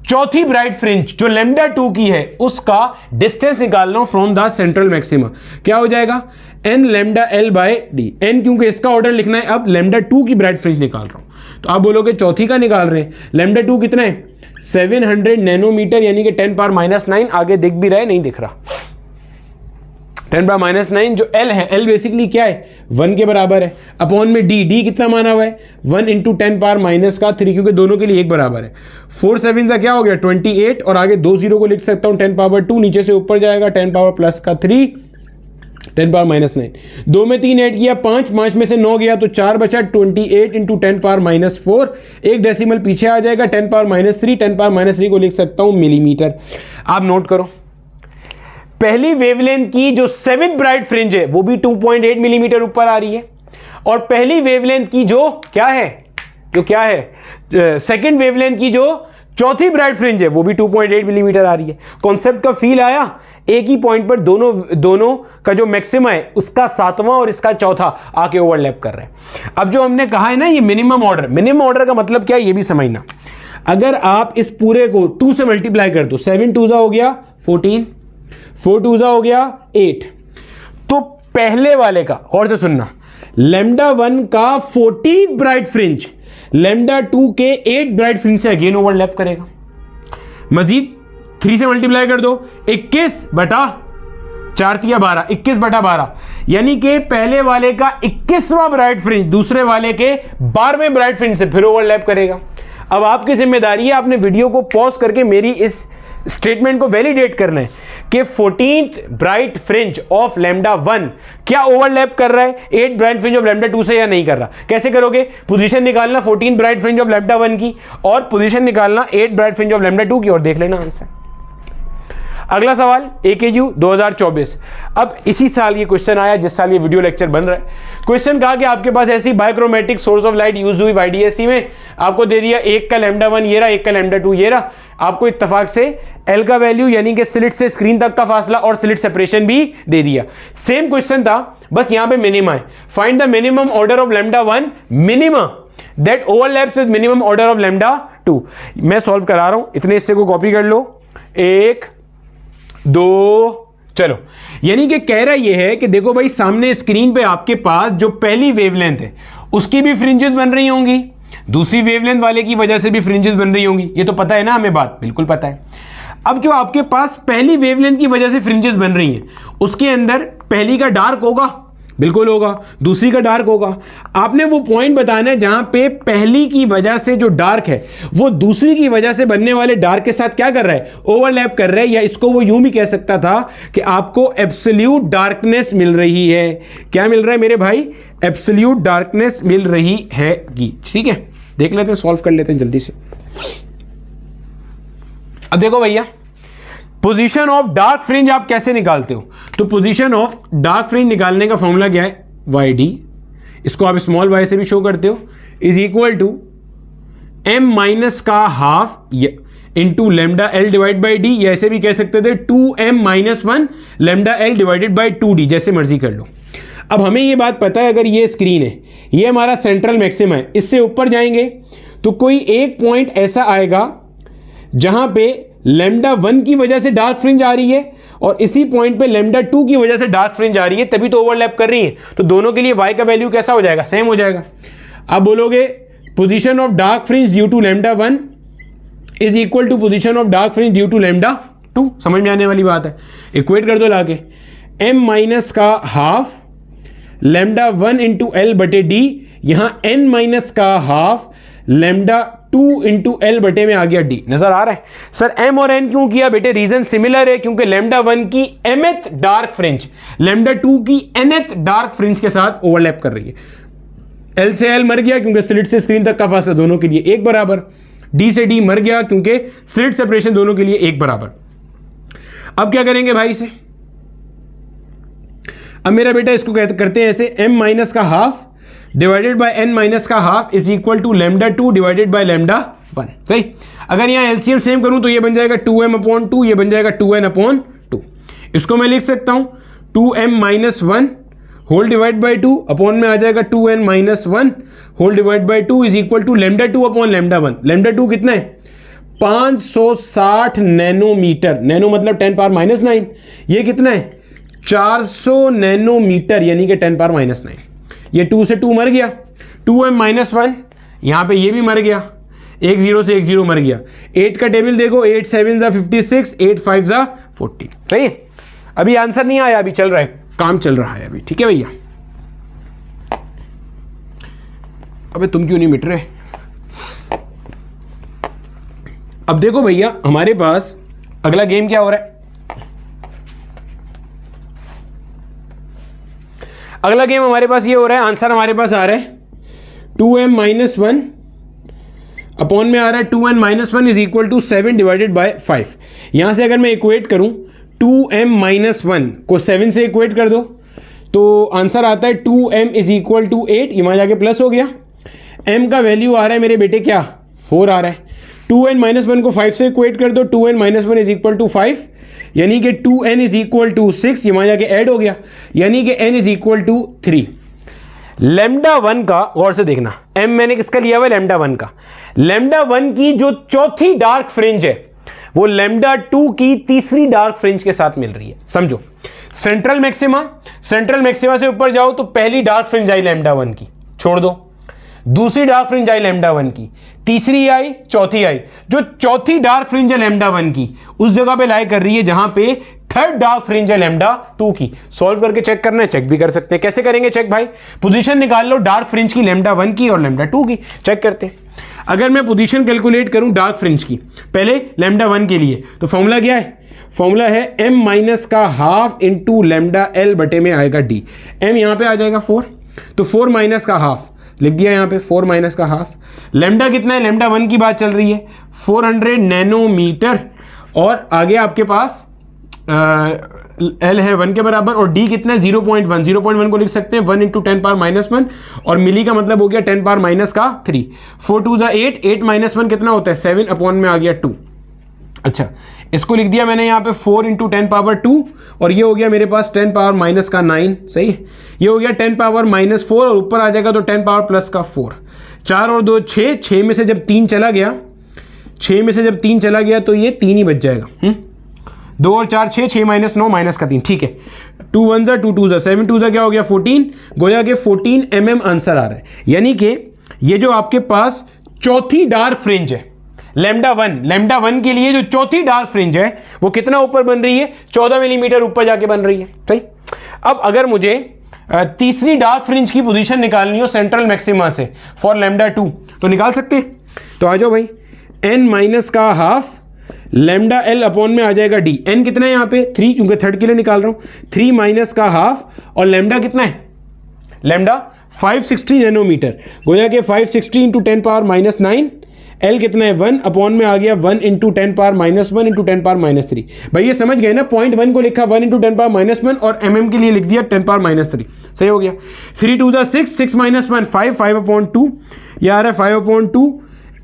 A: चौथी ब्राइट फ्रिंज जो लैम्डा 2 की है उसका डिस्टेंस निकाल रहा हूं फ्रॉम द सेंट्रल मैक्सिमा। क्या हो जाएगा n lambda l by D, n क्योंकि इसका ऑर्डर लिखना है, अब लैम्डा 2 की ब्राइट फ्रिंज निकाल रहा हूं, तो आप बोलोगे चौथी का निकाल रहे हैं, लैम्डा 2 कितना है 700 नैनोमीटर, यानी कि 10 पावर माइनस 9, आगे दिख भी रहा है, नहीं दिख रहा, 10 पावर माइनस 9 जो L है, L बेसिकली क्या है 1 के बराबर है, अपॉन में D कितना माना हुआ है 1 इंटू 10 पावर माइनस का 3, क्योंकि दोनों के लिए एक बराबर है। 4 7 का क्या हो गया 28, और आगे 2 0 को लिख सकता हूं 10 पावर 2, नीचे से ऊपर जाएगा 10 पावर प्लस का 3, 10 पावर माइनस 9, 2 में 3 ऐड किया 5, 5 में से 9 गया तो 4 बचा, 28 इंटू 10 पावर माइनस 4, एक डेसिमल पीछे आ जाएगा 10 पावर माइनस 3, 10 पावर माइनस 3 को लिख सकता हूं मिलीमीटर। आप नोट करो, पहली वेवलेंथ की जो 7th ब्राइट फ्रिंज है वो भी 2.8 मिलीमीटर ऊपर आ रही है, और पहली वेवलेंथ की जो क्या है सेकंड वेवलेंथ की जो चौथी ब्राइट फ्रिंज है वो भी 2.8 मिलीमीटर आ रही है। कॉन्सेप्ट का फील आया, एक ही पॉइंट पर दोनों का जो मैक्सिमा है उसका 7वां और इसका चौथा आके ओवरलैप कर रहे हैं। अब जो हमने कहा है ना ये मिनिमम ऑर्डर का मतलब क्या है ये भी समझना। अगर आप इस पूरे को 2 से मल्टीप्लाई कर दो, 7 2 हो गया 14, 4 2 हो गया 8, तो पहले वाले का गौर से सुनना, लैम्डा 1 का 14 ब्राइट फ्रिंज लैम्डा 2 के 8 ब्राइट फ्रिंज से अगेन ओवरलैप करेगा। मजीद 3 से मल्टीप्लाई कर दो, 21 बटा 4 तिया 12, 21/12, यानी कि पहले वाले का 21वां ब्राइट फ्रिंज दूसरे वाले के 12वें ब्राइट फ्रिंज से फिर ओवरलैप करेगा। अब आपकी जिम्मेदारी है आपने वीडियो को पॉज करके मेरी इस स्टेटमेंट को वैलिडेट करना है कि 14th bright fringe of lambda 1 क्या ओवरलैप कर रहा है 8th bright fringe of lambda 2 से या नहीं कर रहा। कैसे करोगे? पोजीशन निकालना 14th bright fringe of lambda 1 की और पोजीशन निकालना 8th bright fringe of lambda 2 की और देख लेना आंसर। अगला सवाल AKU 2024। अब इसी साल ये क्वेश्चन आया जिस साल ये वीडियो लेक्चर बन रहा है। क्वेश्चन कहा कि आपके पास ऐसी बायोक्रोमेटिक सोर्स ऑफ लाइट यूज हुई YDSC में, आपको दे दिया एक का लैम्डा 1 ये रहा, एक का लैम्डा 2 ये रहा, आपको इत्तेफाक से L का वैल्यू यानी कि स्लिट से स्क्रीन तक का फासला और स्लिट सेपरेशन भी दे दिया। सेम क्वेश्चन था, बस यहां पे मिनिमा है। Find the minimum order of lambda 1 minima that overlaps with minimum order of lambda 2। मैं सॉल्व करा रहा हूं, इतने हिस्से को कॉपी कर लो, 1 2 चलो। यानी कि कह रहा यह है कि देखो भाई सामने स्क्रीन पे आपके पास जो पहली वेवलेंथ है उसकी भी फ्रिंजेस बन रही होंगी, दूसरी वेवलेंथ वाले की वजह से भी फ्रिंजेस बन रही होंगी। ये तो पता है ना हमें, बात बिल्कुल पता है। अब जो आपके पास पहली वेवलेंथ की वजह से फ्रिंजेस बन रही हैं उसके अंदर पहली का डार्क होगा, बिल्कुल होगा, दूसरी का डार्क होगा। आपने वो पॉइंट बताना है जहां पे पहली की वजह से जो डार्क है वो दूसरी की वजह से बनने वाले डार्क के साथ क्या कर रहा है? ओवरलैप कर रहा है। या इसको वो यूं भी कह सकता था कि आपको एब्सोल्यूट डार्कनेस मिल रही है। क्या मिल रहा है मेरे भाई? एब्सोल्यूट डार्कनेस मिल रही है। ठीक है, देख लेते हैं, सॉल्व कर लेते हैं जल्दी से। अब देखो भैया, पोजीशन ऑफ डार्क फ्रिंज आप कैसे निकालते हो? तो पोजीशन ऑफ डार्क फ्रिंज निकालने का फॉर्मूला क्या है? YD, इसको आप स्मॉल y से भी शो करते हो, is equal to m minus का half into lambda L divide by d, या ऐसे भी कह सकते थे 2m minus 1 lambda L divided by 2d, जैसे मर्जी कर लो। अब हमें ये बात पता है, अगर ये स्क्रीन है, ये हमारा सेंट्रल मैक्सिमा है, इससे ऊपर जाएंगे तो कोई एक पॉइंट ऐसा आएगा जहां पे लैम्डा 1 की वजह से डार्क फ्रिंज आ रही है और इसी पॉइंट पे लैम्डा 2 की वजह से डार्क फ्रिंज आ रही है, तभी तो ओवरलैप कर रही है। तो दोनों के लिए y का वैल्यू कैसा हो जाएगा? सेम हो जाएगा। अब बोलोगे position of dark fringe due to lambda 1 is equal to position of dark fringe due to lambda 2। समझ में आने वाली बात है, इक्वेट कर दो लाके, m माइनस का हाफ लैम्डा 1 इंटू L बटे डी, यहां n माइनस का हाफ लैम्डा 2 इंटू L बटे में आ गया d। नजर आ रहा है सर? m और n क्यों किया बेटे? रीजन सिमिलर है, क्योंकि लैम्डा 1 की mth डार्क फ्रिंज लैम्डा 2 की nth डार्क फ्रिंज के साथ ओवरलैप कर रही है। L से L मर गया क्योंकि स्लिट से स्क्रीन तक का फासला दोनों के लिए एक बराबर, d से d मर गया क्योंकि स्लिट सेपरेशन दोनों के लिए एक बराबर। अब क्या करेंगे भाई से? अब मेरा बेटा इसको करते हैं ऐसे, m माइनस का half divided by n minus का half is equal to lambda 2 divided by lambda 1। सही। अगर यहाँ एलसीएम सेम करूं तो ये बन जाएगा 2m अपॉन 2, ये बन जाएगा 2n अपॉन 2। इसको मैं लिख सकता हूं 2m minus 1 whole divide by 2 upon में आ जाएगा 2n minus 1 whole divide by 2 is equal to lambda 2 upon lambda 1। Lambda 2 कितना है? 560 नैनोमीटर, नैनो मतलब 10 पावर माइनस 9। ये कितना है? 400 नैनोमीटर, यानी कि 10 पावर माइनस 9। ये 2 से 2 मर गया, 2m माइनस 1, यहां पे ये भी मर गया, एक 0 से एक 0 मर गया। 8 का टेबल देखो, 8 7 जा 56, 8 5 जा 40। सही। अभी आंसर नहीं आया, अभी चल रहा है, काम चल रहा है अभी। ठीक है भैया? अबे तुम क्यों नहीं मिट रहे? अब देखो भैया, हमारे पास अगला गेम क्या हो रहा है? अगला गेम हमारे पास ये हो रहा है, आंसर हमारे पास आ रहा है 2m माइनस 1 अपॉन में आ रहा है 2n minus 1 is equal to 7 divided by 5। यहां से अगर मैं इक्वेट करूं 2m माइनस 1 को 7 से इक्वेट कर दो तो आंसर आता है 2m इज इक्वल टू 8। ये वहां जाके प्लस हो गया। m का वैल्यू आ रहा है मेरे बेटे क्या? 4 आ रहा है। 2n माइनस 1 को 5 से इक्वेट कर दो, 2n minus 1 is equal to 5, यानी कि 2n इज इक्वल टू 6। ये वहां जाके ऐड हो गया, यानी कि n is equal to 3। Lambda 1 का गौर से देखना, m मैंने किसका लिया हुआ है? लैम्डा 1 का। लैम्डा 1 की जो चौथी डार्क फ्रिंज है वो लैम्डा 2 की तीसरी डार्क फ्रिंज के साथ मिल रही है। समझो, सेंट्रल मैक्सिमा, सेंट्रल मैक्सिमा से ऊपर जाओ तो पहली डार्क फ्रिंज आई लैम्डा 1 की, छोड़ दो, दूसरी डार्क फ्रिंज आई लैम्डा 1 की, तीसरी आई, चौथी आई। जो चौथी डार्क फ्रिंज है लैम्डा 1 की उस जगह पे लाई कर रही है जहां पे थर्ड डार्क फ्रिंज है लैम्डा 2 की। सॉल्व करके चेक करना है, चेक भी कर सकते हैं। कैसे करेंगे चेक भाई? पोजीशन निकाल लो डार्क फ्रिंज की, लैम्डा 1 की और लैम्डा 2 की। चेक करते हैं। अगर मैं पोजीशन कैलकुलेट करूं डार्क फ्रिंज की, पहले लैम्डा 1 के लिए, तो फॉर्मूला क्या है? फॉर्मूला है m माइनस का हाफ इंटू लैम्डा l बटे में आएगा d। m यहां पे आ जाएगा 4, तो 4 माइनस का हाफ लिख दिया यहां पे, 4 माइनस का हाफ। लैम्डा कितना है? लैम्डा 1 की बात चल रही है, 400 नैनोमीटर। और आगे आपके पास L है 1 के बराबर, और D कितना है? 0.1। 0.1 को लिख सकते हैं 1 इंटू 10 पावर माइनस 1, और मिली का मतलब हो गया 10 पावर माइनस का 3। 4 2 ज़ा 8, 8 माइनस 1 कितना होता है? 7 अपॉन में आ गया 2। अच्छा, इसको लिख दिया मैंने यहाँ पे 4 इंटू 10 पावर 2, और ये हो गया मेरे पास 10 पावर माइनस का 9। सही है, ये हो गया 10 पावर माइनस 4, और ऊपर आ जाएगा तो 10 पावर प्लस का 4। 4 और 2 6, 6 में से जब 3 चला गया, 6 में से जब 3 चला गया तो ये 3 ही बच जाएगा। 2 और 4 6, 6 माइनस 9 माइनस का 3। ठीक है, 2 1 ज़ा 2 2 ज़ा 7 2 ज़ा क्या हो गया? 14। गोया के 14 mm आंसर आ रहा है। यानी कि ये जो आपके पास चौथी डार्क फ्रिंज है लैम्डा 1 के लिए, जो चौथी डार्क फ्रिंज है वो कितना ऊपर बन रही है? 14 मिलीमीटर ऊपर जाके बन रही है। सही। अब अगर मुझे तीसरी डार्क फ्रिंज की पोजीशन निकालनी हो सेंट्रल मैक्सिमा से फॉर लैम्डा 2, तो निकाल सकते हैं। तो आ जाओ भाई, n माइनस का हाफ लैम्डा l अपॉन में आ जाएगा d। n कितना है यहाँ पे? 3, क्योंकि थर्ड के लिए निकाल रहा हूं। 3 माइनस का हाफ, और लैम्डा कितना है? Lambda 560 nanometre. गोया के 560 इंटू 10 पावर माइनस 9। l कितना है? 1 अपॉन में आ गया 1 into 10 power minus 1 into 10 power minus 3। भाई ये समझ गए ना? 0.1 को लिखा 1 इंटू 10 पावर माइनस 1, और mm के लिए लिख दिया 10 पावर माइनस 3। सही हो गया। 3 2 ज़ा 6, 6 माइनस 1 5, 5 अपॉन 2, ये आ रहा है 5 अपॉन 2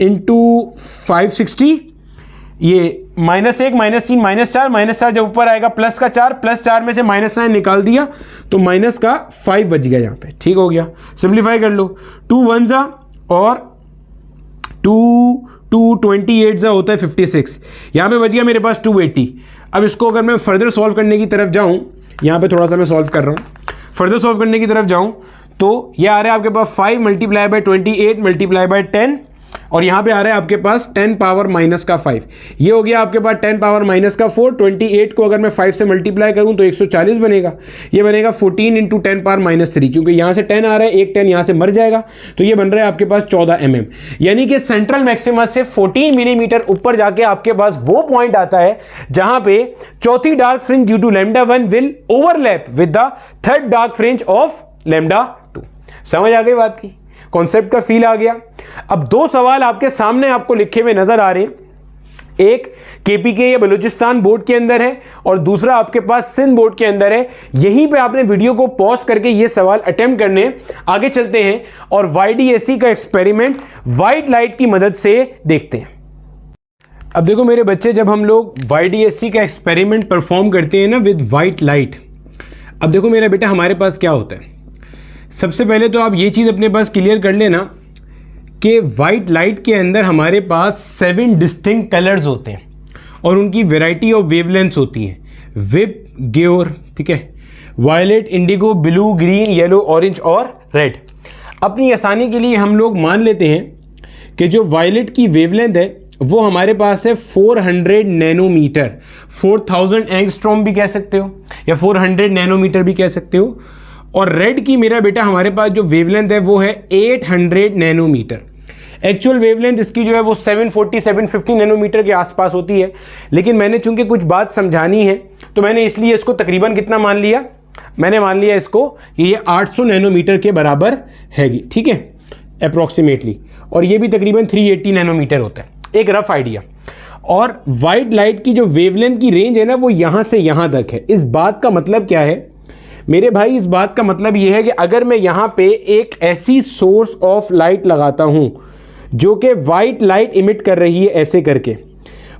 A: इंटू 560, ये -1 -3 -4 जब ऊपर आएगा प्लस का 4, प्लस 4 में से -9 निकाल दिया तो माइनस का 5 बच गया यहाँ पे। ठीक हो गया, सिंप्लीफाई कर लो। 2 1 ज़ा और 2 2 28 ज़ा होता है 56। यहाँ पे बच गया मेरे पास 280। अब इसको अगर मैं फर्दर सॉल्व करने की तरफ जाऊँ, यहाँ पे थोड़ा सा मैं सॉल्व कर रहा हूँ, फर्दर सॉल्व करने की तरफ जाऊँ तो ये आ रहा है आपके पास 5 मल्टीप्लाई बाय 28 मल्टीप्लाई बाय 10, और यहां पे आ रहा है आपके पास 10 पावर माइनस का 5। ये हो गया आपके पास 10 पावर माइनस का 4। 28 को अगर मैं 5 से मल्टीप्लाई करूं तो 140 बनेगा। ये बनेगा 14 इंटू 10 पावर माइनस 3, क्योंकि यहां से 10 आ रहा है, एक 10 यहां से मर जाएगा, तो ये बन रहा है आपके पास 14 mm। यानी कि सेंट्रल मैक्सिमा से 14 मिलीमीटर ऊपर जाके आपके पास वो पॉइंट आता है जहां पे चौथी dark fringe due to lambda 1 will overlap with the third dark fringe of lambda 2। समझ आ गई बात की? कॉन्सेप्ट का फील आ गया? अब 2 सवाल आपके सामने आपको लिखे हुए नजर आ रहे हैं। एक केपीके या बलूचिस्तान बोर्ड के अंदर है, और दूसरा आपके पास सिंध बोर्ड के अंदर है। यहीं पे आपने वीडियो को पॉज करके ये सवाल अटेम्प्ट करने आगे चलते हैं और वाईडीएससी का एक्सपेरिमेंट वाइट लाइट की मदद से देखते हैं। अब देखो मेरे बच्चे, जब हम लोग वाईडीएससी का एक्सपेरिमेंट परफॉर्म करते हैं ना विद वाइट लाइट, अब देखो मेरा बेटा हमारे पास क्या होता है। सबसे पहले तो आप ये चीज़ अपने पास क्लियर कर लेना कि वाइट लाइट के अंदर हमारे पास 7 डिस्टिंक्ट कलर्स होते हैं, और उनकी वैरायटी ऑफ वेवलेंथ्स होती हैं। विप, ग्योर, ठीक है, violet, indigo, blue, green, yellow, orange और रेड। अपनी आसानी के लिए हम लोग मान लेते हैं कि जो वायलेट की वेवलेंथ है वो हमारे पास है 400 नैनोमीटर। 4000 एंगस्ट्रॉम भी कह सकते हो, या 400 नैनोमीटर भी कह सकते हो। और रेड की मेरा बेटा हमारे पास जो वेवलेंथ है वो है 800 नैनोमीटर। एक्चुअल वेवलेंथ इसकी जो है वो 740-750 नैनोमीटर के आसपास होती है, लेकिन मैंने चूंकि कुछ बात समझानी है तो मैंने इसलिए इसको तकरीबन कितना मान लिया, मैंने मान लिया इसको कि ये 800 नैनोमीटर के बराबर हैगी, ठीक है, अप्रॉक्सीमेटली। और ये भी तकरीबन 380 नैनोमीटर होता है, एक रफ आइडिया। और वाइट लाइट की जो वेवलेंथ की रेंज है ना वो यहाँ से यहाँ तक है। इस बात का मतलब क्या है मेरे भाई? इस बात का मतलब ये है कि अगर मैं यहाँ पे एक ऐसी सोर्स ऑफ लाइट लगाता हूँ जो कि वाइट लाइट इमिट कर रही है ऐसे करके,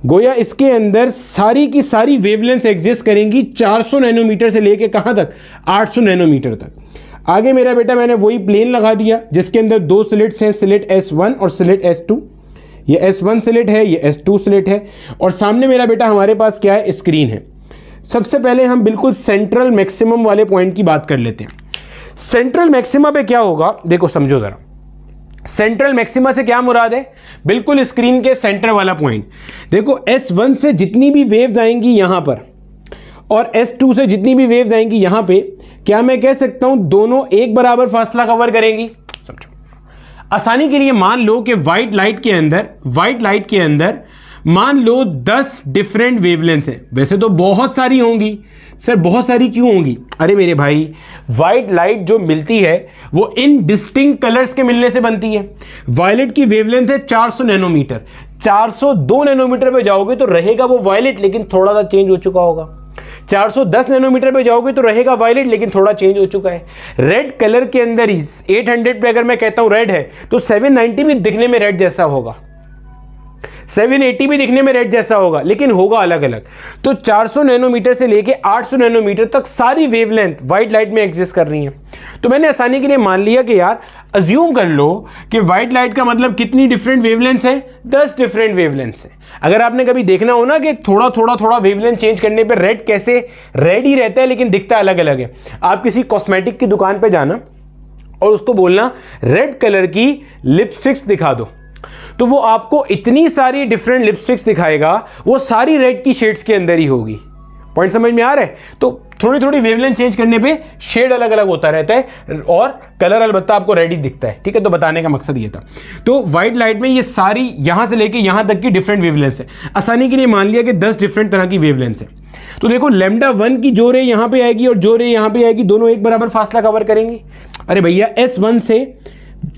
A: गोया इसके अंदर सारी की सारी वेवलेंथ एग्जिस्ट करेंगी 400 नैनोमीटर से लेके कहाँ तक, 800 नैनोमीटर तक। आगे मेरा बेटा मैंने वही प्लेन लगा दिया जिसके अंदर 2 स्लिट्स हैं, स्लिट S1 और स्लिट S2। ये S1 स्लिट है, ये S2 स्लिट है, और सामने मेरा बेटा हमारे पास क्या है, स्क्रीन है। सबसे पहले हम बिल्कुल सेंट्रल मैक्सिमम वाले पॉइंट की बात कर लेते हैं। सेंट्रल मैक्सिमा पे क्या होगा, देखो समझो जरा। सेंट्रल मैक्सिमा से क्या मुराद है? बिल्कुल स्क्रीन के सेंटर वाला पॉइंट। देखो S1 से जितनी भी वेव्स आएंगी यहां पर, और S2 से जितनी भी वेव्स आएंगी यहां पे, क्या मैं कह सकता हूं दोनों एक बराबर फासला कवर करेंगी? समझो, आसानी के लिए मान लो कि व्हाइट लाइट के अंदर मान लो 10 डिफरेंट वेवलेंथ्स हैं। वैसे तो बहुत सारी होंगी सर, बहुत सारी क्यों होंगी? अरे मेरे भाई, व्हाइट लाइट जो मिलती है वो इन डिस्टिंक्ट कलर्स के मिलने से बनती है। वायलेट की वेवलेंथ है 400 नैनोमीटर, 402 नैनोमीटर पे जाओगे तो रहेगा वो वायलेट, लेकिन थोड़ा सा चेंज हो चुका होगा। 410 नैनोमीटर पे जाओगे तो रहेगा वायलेट, लेकिन थोड़ा चेंज हो चुका है। रेड कलर के अंदर ही 800 पे अगर मैं कहता हूं रेड है, तो 790 भी दिखने में रेड जैसा होगा, 780 भी दिखने में रेड जैसा होगा, लेकिन होगा अलग अलग। तो 400 नैनोमीटर से लेके 800 नैनोमीटर तक सारी वेवलेंथ व्हाइट लाइट में एग्जिस्ट कर रही हैं। तो मैंने आसानी के लिए मान लिया कि यार अज्यूम कर लो कि व्हाइट लाइट का मतलब कितनी डिफरेंट वेवलेंथ्स हैं? 10 डिफरेंट वेवलेंथ्स हैं। अगर आपने कभी देखना हो ना कि थोड़ा थोड़ा वेवलेंथ चेंज करने पे रेड कैसे रेड ही रहता है लेकिन दिखता अलग अलग है, आप किसी कॉस्मेटिक की दुकान पे जाना और उसको बोलना रेड कलर की लिपस्टिक्स दिखा दो, तो वो आपको इतनी सारी डिफरेंट लिपस्टिक्स दिखाएगा, वो सारी रेड की शेड्स के अंदर ही होगी। पॉइंट समझ में आ रहा है? तो थोड़ी थोड़ी वेवलेंथ चेंज करने पे शेड अलग अलग होता रहता है और कलर अलबत्ता आपको रेड ही दिखता है। ठीक है, तो बताने का मकसद ये था। तो व्हाइट लाइट में ये सारी यहां से लेके यहां तक की डिफरेंट वेवलेंथ्स है। आसानी के लिए मान लिया कि 10 डिफरेंट तरह की वेवलेंथ्स है। तो देखो λ1 की जो रे यहां पे आएगी और जो रे यहां पे आएगी, दोनों एक बराबर फासला कवर करेंगी। अरे भैया, S1 से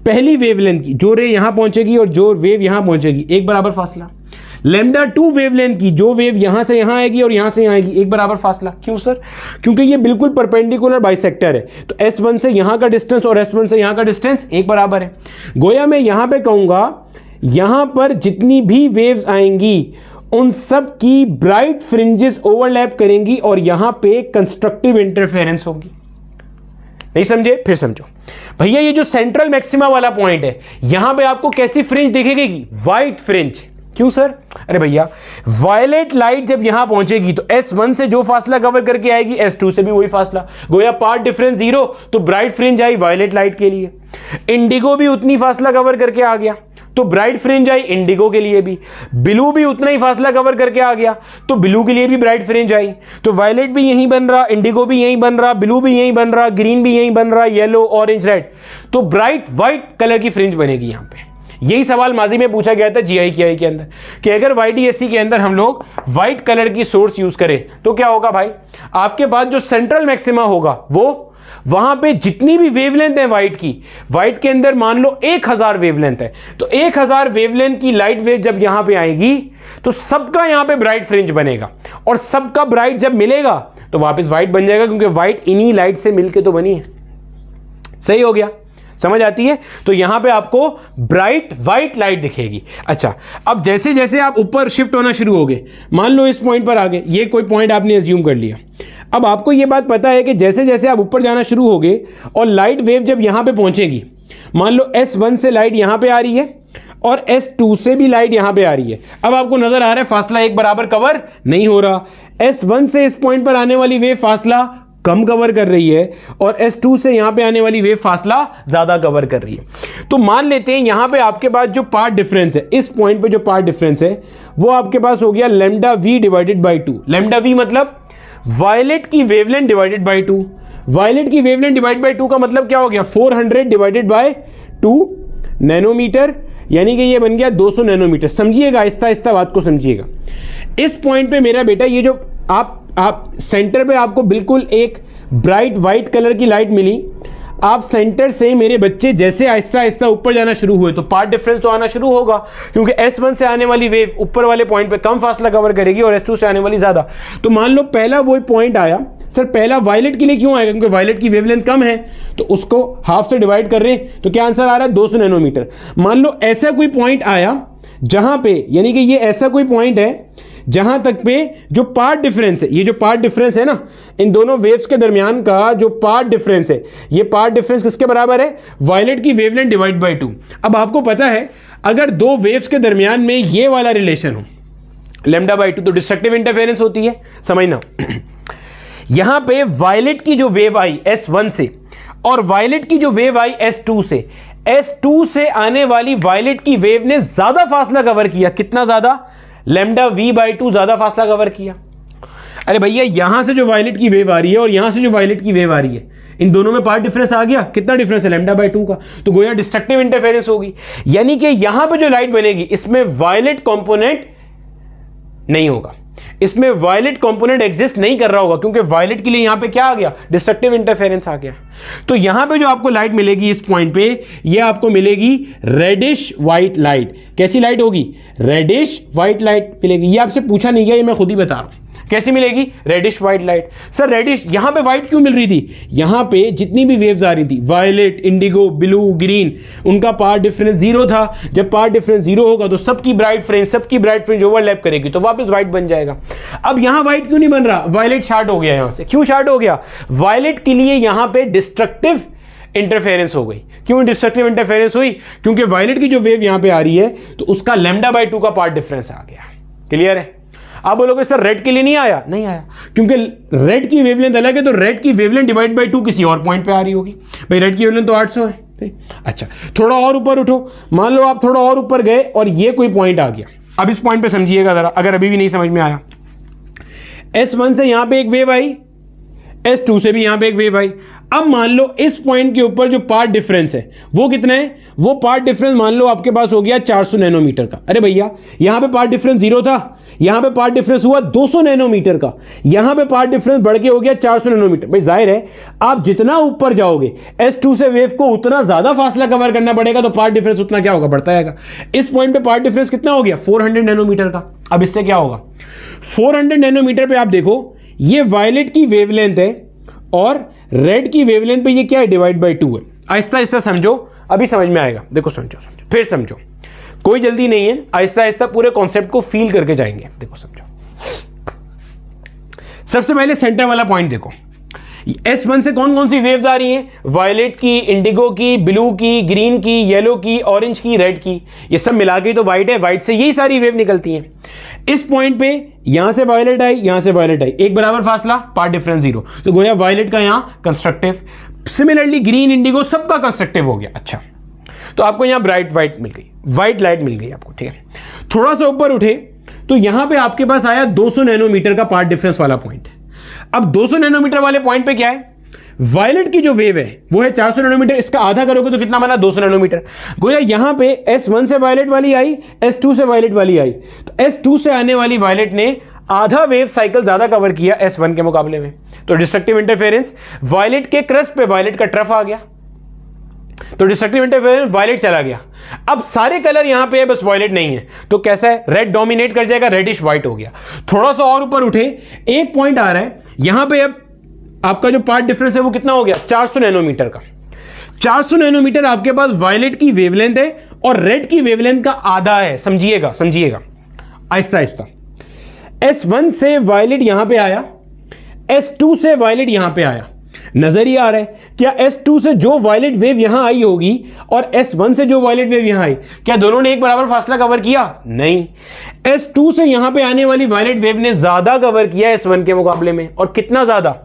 A: पहली वेवलेंथ की जो रे यहां पहुंचेगी और जो वेव यहां पहुंचेगी, एक बराबर फासला। λ2 वेवलेंथ की जो वेव यहां से यहां आएगी और यहां से यहां आएगी, एक बराबर फासला। क्यों सर? क्योंकि ये बिल्कुल परपेंडिकुलर बाइसेक्टर है। तो S1 से यहां का डिस्टेंस और S1 से यहां का डिस्टेंस एक बराबर है। गोया मैं यहां पे कहूंगा यहां पर जितनी भी वेव्स आएंगी उन सब की ब्राइट फ्रिंजेस ओवरलैप करेंगी और यहां पे कंस्ट्रक्टिव इंटरफेरेंस होगी। नहीं समझे? फिर समझो भैया, ये जो सेंट्रल मैक्सिमा वाला पॉइंट है, यहां पे आपको कैसी फ्रिंज दिखेगी? White fringe. क्यों सर? अरे भैया, वायलेट लाइट जब यहां पहुंचेगी तो S1 से जो फासला कवर करके आएगी S2 से भी वही फासला। गोया पार्ट डिफरेंस 0, तो ब्राइट फ्रिंज आई वायलेट लाइट के लिए। इंडिगो भी उतनी फासला कवर करके आ गया, तो ब्राइट फ्रिंज आई इंडिगो के लिए भी। ब्लू भी उतना ही फासला कवर करके आ गया, तो ब्लू के लिए भी ब्राइट फ्रिंज आई। तो वायलेट भी यहीं बन रहा, इंडिगो भी यहीं बन रहा, ब्लू भी यहीं बन रहा, ग्रीन भी यहीं बन रहा, येलो, ऑरेंज, रेड, तो ब्राइट व्हाइट कलर की फ्रिंज बनेगी यहां पे। यही सवाल माजी में पूछा गया था GI के अंदर कि अगर YDSC के अंदर हम लोग व्हाइट कलर की सोर्स यूज करें तो क्या होगा भाई? आपके पास जो सेंट्रल मैक्सिमा होगा वो वहां पे जितनी भी वेवलेंथ है व्हाइट के अंदर मान लो 1000 वेवलेंथ है, तो 1000 वेवलेंथ की लाइट वेव जब यहां पे आएगी तो सबका यहां पे ब्राइट फ्रिंज बनेगा और सबका ब्राइट जब मिलेगा तो वापस व्हाइट बन जाएगा, क्योंकि व्हाइट इन्हीं लाइट से मिलके तो बनी है। सही हो गया? समझ आती है? तो यहां पे आपको ब्राइट व्हाइट लाइट दिखेगी। अच्छा, अब जैसे जैसे आप ऊपर शिफ्ट होना शुरू हो गए, मान लो इस पॉइंट पर आ गए, ये कोई पॉइंट आपने अज्यूम कर लिया। अब आपको यह बात पता है कि जैसे जैसे आप ऊपर जाना शुरू हो गए और लाइट वेव जब यहां पे पहुंचेगी, मान लो S1 से लाइट यहां पे आ रही है और S2 से भी लाइट यहां पे आ रही है। अब आपको नजर आ रहा है फासला एक बराबर कवर नहीं हो रहा। S1 से इस पॉइंट पर आने वाली वेव फासला कम कवर कर रही है और S2 से यहां पे आने वाली वेव फासला ज्यादा कवर कर रही है। तो मान लेते हैं यहां पे आपके पास जो पार्ट डिफरेंस है, इस पॉइंट पे जो पार्ट डिफरेंस है वो आपके पास हो गया λV डिवाइडेड बाई 2। λV मतलब वायलेट की वेवलेंथ डिवाइडेड बाई 2। वायलेट की वेवलेंथ डिवाइड बाई 2 का मतलब क्या हो गया? 400 डिवाइडेड बाय 2 नैनोमीटर, यानी कि ये बन गया 200 नैनोमीटर। समझिएगा, आहिस्ता आहिस्ता बात को समझिएगा। इस पॉइंट पे मेरा बेटा, ये जो आप सेंटर पे आपको बिल्कुल एक ब्राइट व्हाइट कलर की लाइट मिली, आप सेंटर से मेरे बच्चे जैसे आहिस्ता आहिस्ता ऊपर जाना शुरू हुए तो पार्ट डिफरेंस तो आना शुरू होगा, क्योंकि S1 से आने वाली वेव ऊपर वाले पॉइंट पे कम फासला कवर करेगी और S2 से आने वाली ज्यादा। तो मान लो पहला वही पॉइंट आया, सर पहला वायलेट के लिए क्यों आएगा? क्योंकि वायलेट की वेवलेंथ कम है, तो उसको हाफ से डिवाइड कर रहे हैं, तो क्या आंसर आ रहा है? 200 नैनोमीटर। मान लो ऐसा कोई पॉइंट आया जहां पे, यानी कि ये ऐसा कोई पॉइंट है जहां तक पे जो पार्ट डिफरेंस है, ये जो पार्ट डिफरेंस है ना इन दोनों वेव्स के दरमियान का जो पार्ट डिफरेंस है, ये पार्ट डिफरेंस किसके बराबर है? वायलेट की वेवलेंथ डिवाइड बाय 2। अब आपको पता है अगर दो वेव्स के दरमियान में ये वाला रिलेशन हो λ/2 तो डिस्ट्रक्टिव इंटरफेरेंस होती है। समझना, यहां पे वायलेट की जो वेव आई S1 से और वायलेट की जो वेव आई S2 से, S2 से आने वाली वायलेट की वेव ने ज्यादा फासला कवर किया। कितना ज्यादा? λV/2 ज्यादा फासला कवर किया। अरे भैया यहां से जो वायलेट की वेव आ रही है और यहां से जो वायलेट की वेव आ रही है, इन दोनों में पार्ट डिफरेंस आ गया। कितना डिफरेंस है? λ/2 का। तो गोया डिस्ट्रक्टिव इंटरफेरेंस होगी, यानी कि यहां पे जो लाइट बनेगी इसमें वायलेट कंपोनेंट नहीं होगा, इसमें वायलेट कंपोनेंट एग्जिस्ट नहीं कर रहा होगा, क्योंकि वायलेट के लिए यहां पे क्या आ गया? डिस्ट्रक्टिव इंटरफेरेंस आ गया। तो यहां पे जो आपको लाइट मिलेगी इस पॉइंट पे, ये आपको मिलेगी रेडिश व्हाइट लाइट। कैसी लाइट होगी? रेडिश व्हाइट लाइट मिलेगी। ये आपसे पूछा नहीं गया, ये मैं खुद ही बता रहा हूं। कैसी मिलेगी? Reddish white light. Sir reddish, यहां पे व्हाइट क्यों मिल रही थी? यहां पे जितनी भी वेव्स आ रही थी, वायलेट, इंडिगो, ब्लू, ग्रीन, उनका पार्ट डिफरेंस 0 था। जब पार्ट डिफरेंस 0 होगा तो सबकी ब्राइट फ्रिंज ओवरलैप करेगी, तो वापस व्हाइट बन जाएगा। अब यहां व्हाइट क्यों नहीं बन रहा? वायलेट शार्ट हो गया यहां से। क्यों शार्ट हो गया? वायलेट के लिए यहां पे डिस्ट्रक्टिव इंटरफेरेंस हो गई। क्यों डिस्ट्रक्टिव इंटरफेरेंस हुई? क्योंकि वायलेट की जो वेव यहां पे आ रही है तो उसका λ/2 का पार्ट डिफरेंस आ गया। क्लियर है? आप बोलोगे सर रेड के लिए नहीं आया? नहीं आया, क्योंकि रेड की वेवलेंथ अलग है, तो रेड की वेवलेंथ डिवाइड बाय 2 किसी और पॉइंट पे आ रही होगी। भाई रेड की वेवलेंथ तो 800 है। अच्छा, थोड़ा और ऊपर उठो, मान लो आप थोड़ा और ऊपर गए और ये कोई पॉइंट आ गया। अब इस पॉइंट पे समझिएगा जरा, अगर अभी भी नहीं समझ में आया। S1 से यहां पे एक वेव आई, S2 से भी यहां पे एक वेव आई। अब मान लो इस पॉइंट के ऊपर जो पार्ट डिफरेंस है वो कितना है? वो पार्ट डिफरेंस मान लो आपके पास हो गया 400 नैनोमीटर का। अरे भैया यहां पे पार्ट डिफरेंस 0 था, यहां पे पार्ट डिफरेंस हुआ 200 नैनोमीटर का, यहां पे पार्ट डिफरेंस बढ़ के हो गया 400 नैनोमीटर। भाई जाहिर है आप जितना ऊपर जाओगे S2 से वेव को उतना ज्यादा फासला कवर करना पड़ेगा, तो पार्ट डिफरेंस उतना क्या होगा? बढ़ता जाएगा। इस पॉइंट पे पार्ट डिफरेंस कितना हो गया? 400 नैनोमीटर का। अब इससे क्या होगा? 400 नैनोमीटर पे आप देखो, ये वायलेट की वेवलेंथ है और रेड की वेवलेंथ पे ये क्या है? डिवाइड बाय 2 है। आहिस्ता आहिस्ता समझो, अभी समझ में आएगा। देखो समझो, फिर समझो, कोई जल्दी नहीं है, आहिस्ता आहिस्ता पूरे कॉन्सेप्ट को फील करके जाएंगे। देखो समझो, सबसे पहले सेंटर वाला पॉइंट देखो। S1 से कौन कौन सी वेव्स आ रही हैं? वायलेट की, इंडिगो की, ब्लू की, ग्रीन की, येलो की, ऑरेंज की, रेड की, ये सब मिला के तो व्हाइट है। व्हाइट से यही सारी वेव निकलती हैं। इस पॉइंट पे यहां से वायलेट आई, यहां से वायलेट आई, एक बराबर फासला, पार्ट डिफरेंस 0, तो गोया वायलेट का यहां कंस्ट्रक्टिव। सिमिलरली ग्रीन, इंडिगो सबका कंस्ट्रक्टिव हो गया। अच्छा, तो आपको यहां ब्राइट व्हाइट मिल गई, व्हाइट लाइट मिल गई आपको। ठीक है, थोड़ा सा ऊपर उठे तो यहां पे आपके पास आया 200 नैनोमीटर का पार्ट डिफरेंस वाला पॉइंट। अब 200 नैनोमीटर वाले पॉइंट पे क्या है? वायलेट की जो वेव है वो है 400 नैनोमीटर, इसका आधा करोगे तो कितना बना? 200 नैनोमीटर। गोया यहां पे S1 से वायलेट वाली आई, S2 से वायलेट वाली आई, तो S2 से आने वाली वायलेट ने आधा वेव साइकिल ज्यादा कवर किया S1 के मुकाबले में, तो डिस्ट्रक्टिव इंटरफेरेंस वायलेट के क्रस्ट पे वायलेट का ट्रफ आ गया, तो डिस्ट्रक्टिव इंटरफेरेंस वायलेट चला गया। अब सारे कलर यहां पे है, बस वायलेट नहीं है, तो कैसा है? रेड डोमिनेट कर जाएगा, रेडिश व्हाइट हो गया। थोड़ा सा और ऊपर उठे, एक पॉइंट आ रहा है यहां पे, अब आपका जो पार्ट डिफरेंस है वो कितना हो गया? 400 नैनोमीटर का। 400 नैनोमीटर आपके पास वायलेट की वेवलेंथ है और रेड की वेवलेंथ का आधा है। समझिएगा समझिएगा, आहिस्ता आहिस्ता। S1 से वायलेट यहां पे आया, S2 से वायलेट यहां पे आया। नजर ही आ रहा है, क्या S2 से जो वायलेट वेव यहां आई होगी और S1 से जो वायलेट वेव यहां आई, क्या दोनों ने एक बराबर फासला कवर किया? नहीं, S2 से यहां पे आने वाली वायलेट वेव ने ज्यादा कवर किया S1 के मुकाबले में। और कितना ज्यादा?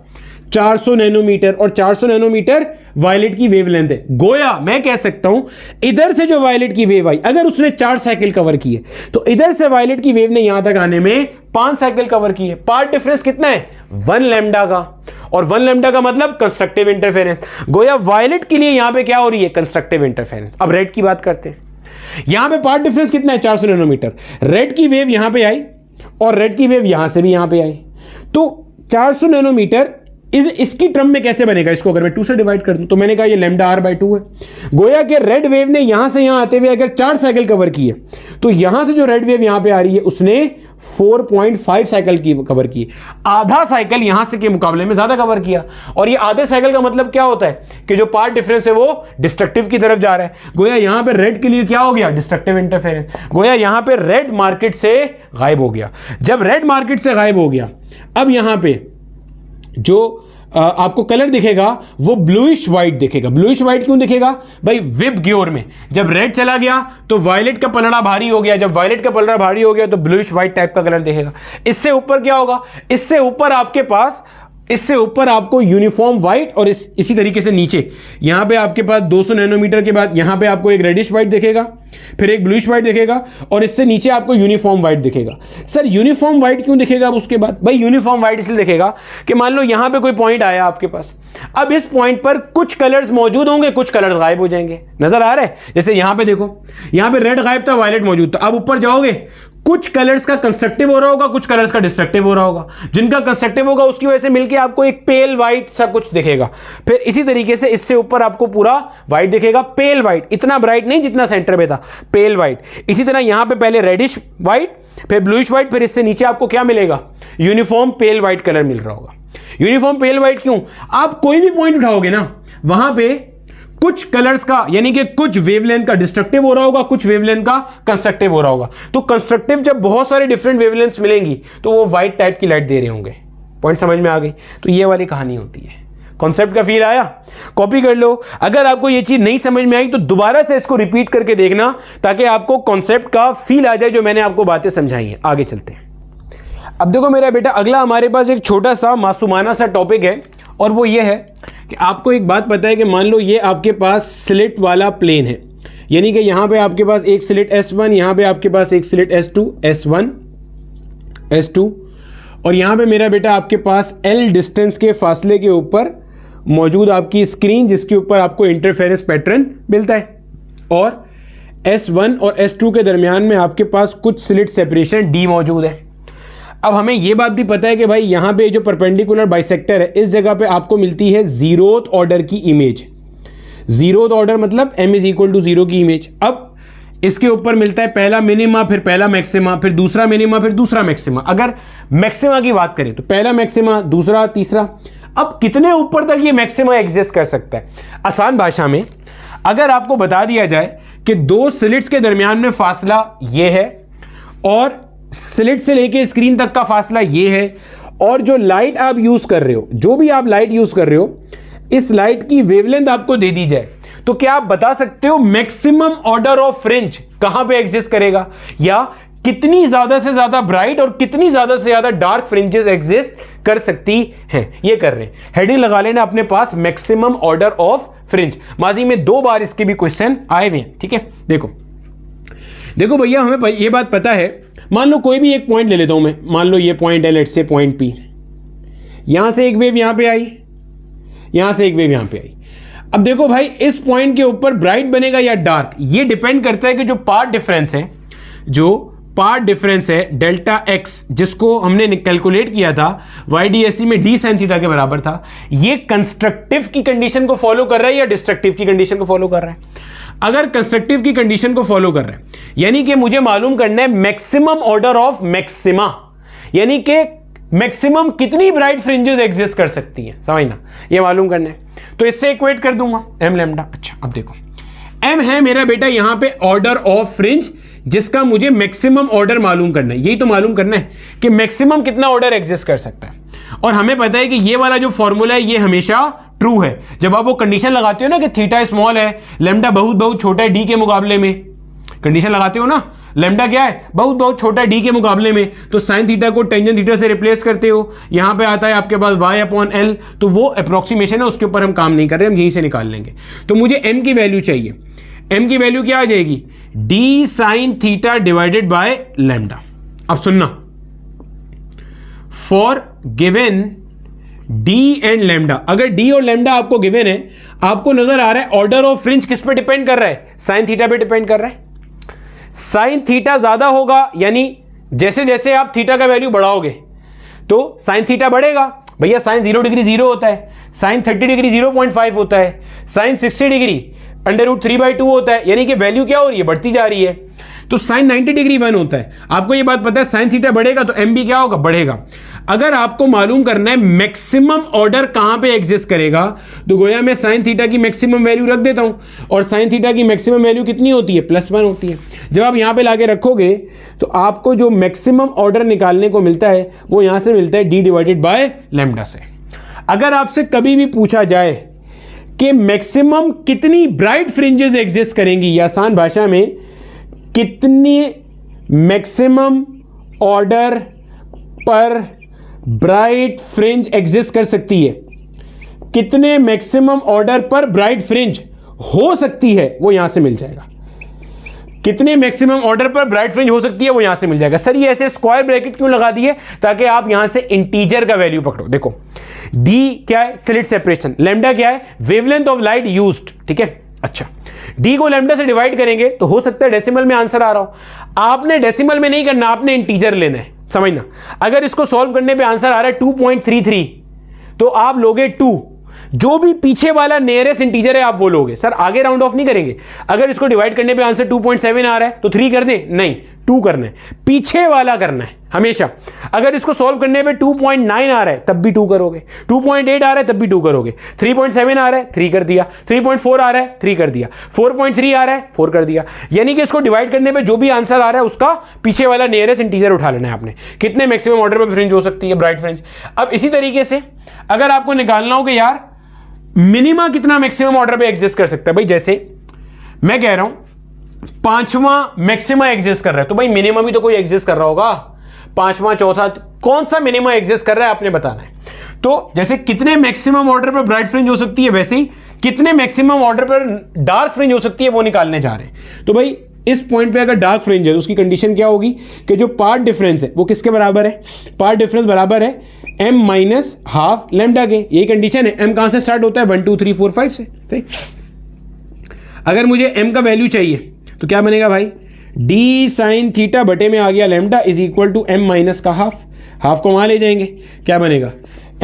A: 400 नैनोमीटर, और 400 नैनोमीटर वायलेट की वेवलेंथ है। गोया मैं कह सकता हूं इधर से जो वायलेट की वेव आई, अगर उसने 4 साइकिल कवर किए तो इधर से वायलेट की वेव ने यहां तक आने में 5 साइकिल कवर किए। पार्ट डिफरेंस कितना है? 1 लैम्डा का, और 1 लैम्डा का मतलब कंस्ट्रक्टिव इंटरफेरेंस। गोया वायलेट के लिए यहां पे क्या हो रही है? Constructive interference. अब रेड की बात करते हैं। यहां पे पार्ट डिफरेंस कितना है? 400 नैनोमीटर। रेड की वेव यहां पे आई और रेड की वेव यहां से भी यहां पे आई, तो 400 नैनोमीटर इसकी टर्म में कैसे बनेगा? इसको अगर मैं 2 से डिवाइड कर दूं तो मैंने कहा ये λr/2 है। गोया के रेड वेव ने यहां से यहां आते हुए अगर 4 साइकिल कवर की है, तो यहां से जो रेड वेव यहां पे आ रही है उसने 4.5 साइकिल की कवर की, आधा साइकिल यहां से के मुकाबले में ज्यादा कवर किया। और ये आधे साइकिल का मतलब क्या होता है? कि जो पार्ट डिफरेंस है वो डिस्ट्रक्टिव की तरफ जा रहा है। गोया यहां पे रेड के लिए क्या हो गया? Destructive interference. गोया यहां पे रेड मार्केट से गायब हो गया। जब रेड मार्केट से गायब हो गया, अब यहां पे जो आपको कलर दिखेगा वो ब्लूइश व्हाइट दिखेगा। ब्लूइश व्हाइट क्यों दिखेगा? भाई विप ग्योर में जब रेड चला गया तो वायलेट का पलड़ा भारी हो गया, जब वायलेट का पलड़ा भारी हो गया तो ब्लूइश व्हाइट टाइप का कलर दिखेगा। इससे ऊपर क्या होगा? इससे ऊपर आपके पास इससे ऊपर आपको यूनिफॉर्म व्हाइट और इसी तरीके से नीचे यहां पे आपके पास 200 नैनोमीटर के बाद यहां पे आपको एक रेडिश व्हाइट दिखेगा, फिर एक ब्लूइश व्हाइट दिखेगा और इससे नीचे आपको यूनिफॉर्म व्हाइट दिखेगा। सर यूनिफॉर्म व्हाइट क्यों दिखेगा अब उसके बाद? भाई यूनिफॉर्म व्हाइट इसलिए दिखेगा कि मान लो यहां पे कोई पॉइंट आया आपके पास, अब इस पॉइंट पर कुछ कलर्स मौजूद होंगे, कुछ कलर्स गायब हो जाएंगे। नजर आ रहा है? जैसे यहां पे देखो, यहां पे रेड गायब था, वायलेट मौजूद था। अब ऊपर जाओगे, कुछ कलर्स का कंस्ट्रक्टिव हो रहा होगा, कुछ कलर्स का डिस्ट्रक्टिव हो रहा होगा। जिनका कंस्ट्रक्टिव होगा उसकी वजह से मिलके आपको एक पेल व्हाइट सा कुछ दिखेगा। फिर इसी तरीके से इससे ऊपर आपको पूरा व्हाइट दिखेगा, पेल व्हाइट, इतना ब्राइट नहीं जितना सेंटर में था, पेल व्हाइट। इसी तरह यहां पे पहले रेडिश व्हाइट, फिर ब्लूइश व्हाइट, फिर इससे नीचे आपको क्या मिलेगा? यूनिफॉर्म पेल व्हाइट कलर मिल रहा होगा। यूनिफॉर्म पेल व्हाइट क्यों? आप कोई भी पॉइंट उठाओगे ना, वहां पे कुछ कलर्स का यानी कि कुछ वेवलेंथ का डिस्ट्रक्टिव हो रहा होगा, कुछ वेवलेंथ का कंस्ट्रक्टिव हो रहा होगा। तो कंस्ट्रक्टिव जब बहुत सारे डिफरेंट वेवलेंथ्स मिलेंगी तो वो व्हाइट टाइप की लाइट दे रहे होंगे। पॉइंट समझ में आ गई? तो ये वाली कहानी होती है। कॉन्सेप्ट का फील आया? कॉपी कर लो। अगर आपको ये चीज नहीं समझ में आई तो दोबारा से इसको रिपीट करके देखना ताकि आपको कॉन्सेप्ट का फील आ जाए जो मैंने आपको बातें समझाई हैं। आगे चलते हैं। अब देखो मेरा बेटा, अगला हमारे पास एक छोटा सा मासूमाना सा टॉपिक है और वो ये है कि आपको एक बात पता है कि मान लो ये आपके पास स्लिट वाला प्लेन है, यानी कि यहां पे आपके पास एक स्लिट S1, यहां पे आपके पास एक स्लिट S2, S1, S2 और यहां पे मेरा बेटा आपके पास L डिस्टेंस के फासले के ऊपर मौजूद आपकी स्क्रीन जिसके ऊपर आपको इंटरफेरेंस पैटर्न मिलता है और S1 और S2 के दरमियान में आपके पास कुछ स्लिट सेपरेशन D मौजूद है। अब हमें यह बात भी पता है कि भाई यहां पे जो परपेंडिकुलर बाइसेक्टर है इस जगह पे आपको मिलती है जीरोथ ऑर्डर की इमेज। जीरोथ ऑर्डर मतलब m इज इक्वल टू 0 की इमेज। अब इसके ऊपर मिलता है पहला मिनिमा, फिर पहला मैक्सिमा, फिर दूसरा मिनिमा, फिर दूसरा मैक्सिमा। अगर मैक्सिमा की बात करें तो पहला मैक्सिमा, दूसरा, तीसरा। अब कितने ऊपर तक ये मैक्सिमा एग्जिस्ट कर सकता है? आसान भाषा में अगर आपको बता दिया जाए कि दो स्लिट्स के दरमियान में फासला ये है और स्लिट से लेके स्क्रीन तक का फासला ये है और जो लाइट आप यूज कर रहे हो, जो भी आप लाइट यूज कर रहे हो, इस लाइट की वेवलेंथ आपको दे दी जाए तो क्या आप बता सकते हो मैक्सिमम ऑर्डर ऑफ फ्रिंज कहां पे एग्जिस्ट करेगा या कितनी ज्यादा से ज्यादा ब्राइट और कितनी ज्यादा से ज्यादा डार्क फ्रिंजेस एग्जिस्ट कर सकती हैं? ये कर रहे हैं। हेडिंग लगा लेना अपने पास, मैक्सिमम ऑर्डर ऑफ फ्रिंज। माजी में 2 बार इसके भी क्वेश्चन आए हुए हैं। ठीक है, देखो भैया, हमें ये बात पता है, मान लो कोई भी एक पॉइंट ले लेता हूं मैं, मान लो ये पॉइंट है, लेट्स से पॉइंट P। यहां से एक वेव यहां पे आई, यहां से एक वेव यहां पे आई। अब देखो भाई, इस पॉइंट के ऊपर ब्राइट बनेगा या डार्क, ये डिपेंड करता है कि जो पाथ डिफरेंस है डेल्टा एक्स, जिसको हमने कैलकुलेट किया था YDSE में d sin थीटा के बराबर था, ये कंस्ट्रक्टिव की कंडीशन को फॉलो कर रहा है या डिस्ट्रक्टिव की कंडीशन को फॉलो कर रहा है? अगर कंस्ट्रक्टिव की कंडीशन को फॉलो कर रहा है यानी कि मुझे मालूम करना है मैक्सिमम ऑर्डर ऑफ मैक्सिमा, यानी कि मैक्सिमम कितनी ब्राइट फ्रिंजेस एग्जिस्ट कर सकती हैं, समझना, ये मालूम करना है। तो इससे इक्वेट कर दूंगा m लैम्डा। अच्छा, अब देखो m है मेरा बेटा यहां पे ऑर्डर ऑफ फ्रिंज जिसका मुझे मैक्सिमम ऑर्डर मालूम करना है। यही तो मालूम करना है कि मैक्सिमम कितना ऑर्डर एग्जिस्ट कर सकता है। और हमें पता है कि ये वाला जो फॉर्मूला है ये हमेशा ट्रू है। जब आप वो कंडीशन लगाते हो ना कि थीटा स्मॉल है, लैम्डा बहुत बहुत छोटा है डी के मुकाबले में, कंडीशन लगाते हो ना, लैम्डा क्या है, बहुत बहुत छोटा है डी के मुकाबले में, तो साइन थीटा को टेंजेंट थीटा से रिप्लेस करते हो। यहां पे आता है आपके पास y/L, तो वो अप्रोक्सीमेशन है, उसके ऊपर हम काम नहीं कर रहे, हम यहीं से निकाल लेंगे। तो मुझे m की वैल्यू चाहिए। m की वैल्यू क्या आ जाएगी? d sine theta divided by lambda. अब सुनना, for given d and lambda, अगर d और लैम्डा आपको गिवन है, आपको नजर आ रहा है ऑर्डर ऑफ फ्रिंज किस पे डिपेंड कर रहा है? साइन थीटा पे डिपेंड कर रहा है। साइन थीटा ज्यादा होगा यानी जैसे जैसे आप थीटा का वैल्यू बढ़ाओगे तो साइन थीटा बढ़ेगा। भैया साइन 0 डिग्री 0 होता है, साइन 30 डिग्री 0.5 होता है, साइन 60 डिग्री √3/2 होता है, यानी कि वैल्यू क्या हो रही है? बढ़ती जा रही है। तो साइन 90 डिग्री 1 होता है। आपको ये बात पता है साइन थीटा बढ़ेगा तो एम भी क्या होगा? बढ़ेगा। अगर आपको मालूम करना है मैक्सिमम ऑर्डर कहां पे एग्जिस्ट करेगा, तो गोया मैं साइन थीटा की मैक्सिमम वैल्यू रख देता हूं, और साइन थीटा की मैक्सिमम वैल्यू कितनी होती है? +1 होती है। जब आप यहां पे लाके रखोगे तो आपको जो मैक्सिमम ऑर्डर निकालने को मिलता है वो यहां से मिलता है d/λ से। अगर आपसे कभी भी पूछा जाए कि मैक्सिमम कितनी ब्राइट फ्रिंजेस एग्जिस्ट करेंगी, या आसान भाषा में कितनी मैक्सिमम ऑर्डर पर ब्राइट फ्रिंज एग्जिस्ट कर सकती है, कितने मैक्सिमम ऑर्डर पर ब्राइट फ्रिंज हो सकती है, वो यहां से मिल जाएगा। कितने मैक्सिमम ऑर्डर पर ब्राइट फ्रिंज हो सकती है वो यहां से मिल जाएगा। सर ये ऐसे स्क्वायर ब्रैकेट क्यों लगा दिए? ताकि आप यहां से इंटीजर का वैल्यू पकड़ो। देखो डी क्या है? Slit separation. लैम्डा क्या है? Wavelength of light used. ठीक है, अच्छा डी को लैम्डा से डिवाइड करेंगे तो हो सकता है डेसिमल में आंसर आ रहा हो। आपने डेसिमल में नहीं करना, आपने इंटीजर लेना है, समझना। अगर इसको सॉल्व करने पे आंसर आ रहा है 2.33 तो आप लोगे 2, जो भी पीछे वाला नियरेस्ट इंटीजर है आप वो लोगे। सर आगे राउंड ऑफ नहीं करेंगे। अगर इसको डिवाइड करने पे आंसर 2.7 आ रहा है तो 3 कर दें? नहीं, 2 करना है, पीछे वाला करना है हमेशा। अगर इसको सॉल्व करने पे 2.9 आ रहा है तब भी 2 करोगे, 2.8 आ रहा है तब भी 2 करोगे, 3.7 आ रहा है 3 कर दिया, 3.4 आ रहा है 3 कर दिया, 4.3 आ रहा है 4 कर दिया। यानी कि इसको डिवाइड करने पे जो भी आंसर आ रहा है उसका पीछे वाला नियरेस्ट इंटीजर उठा लेना है आपने। कितने मैक्सिमम ऑर्डर पे फ्रिंज हो सकती है ब्राइट फ्रिंज। अब इसी तरीके से अगर आपको निकालना हो कि यार मिनिमा कितना मैक्सिमम ऑर्डर पे एग्जिस्ट कर सकता है, भाई जैसे मैं कह रहा हूं 5वां मैक्सिमा एग्जिस्ट कर रहा है तो भाई मिनिमा भी तो कोई एग्जिस्ट कर रहा होगा। 5वां, चौथा, कौन सा मिनिमा एग्जिस्ट कर रहा है आपने बताना है। तो जैसे कितने मैक्सिमम ऑर्डर पर ब्राइट फ्रिंज हो सकती है, वैसे ही कितने मैक्सिमम ऑर्डर पर डार्क फ्रिंज हो सकती है वो निकालने जा रहे हैं। तो भाई इस पॉइंट पे अगर डार्क फ्रिंज है तो उसकी कंडीशन क्या होगी कि जो पार्ट डिफरेंस है वो किसके बराबर है? पार्ट डिफरेंस बराबर है m माइनस हाफ लैम्डा के। यही कंडीशन है। m कहां से स्टार्ट होता है? 1 2 3 4 5 से। सही। अगर मुझे m का वैल्यू चाहिए तो क्या बनेगा भाई? d साइन थीटा बटे में आ गया lambda is equal to m minus का हाफ। हाफ को वहां ले जाएंगे, क्या बनेगा?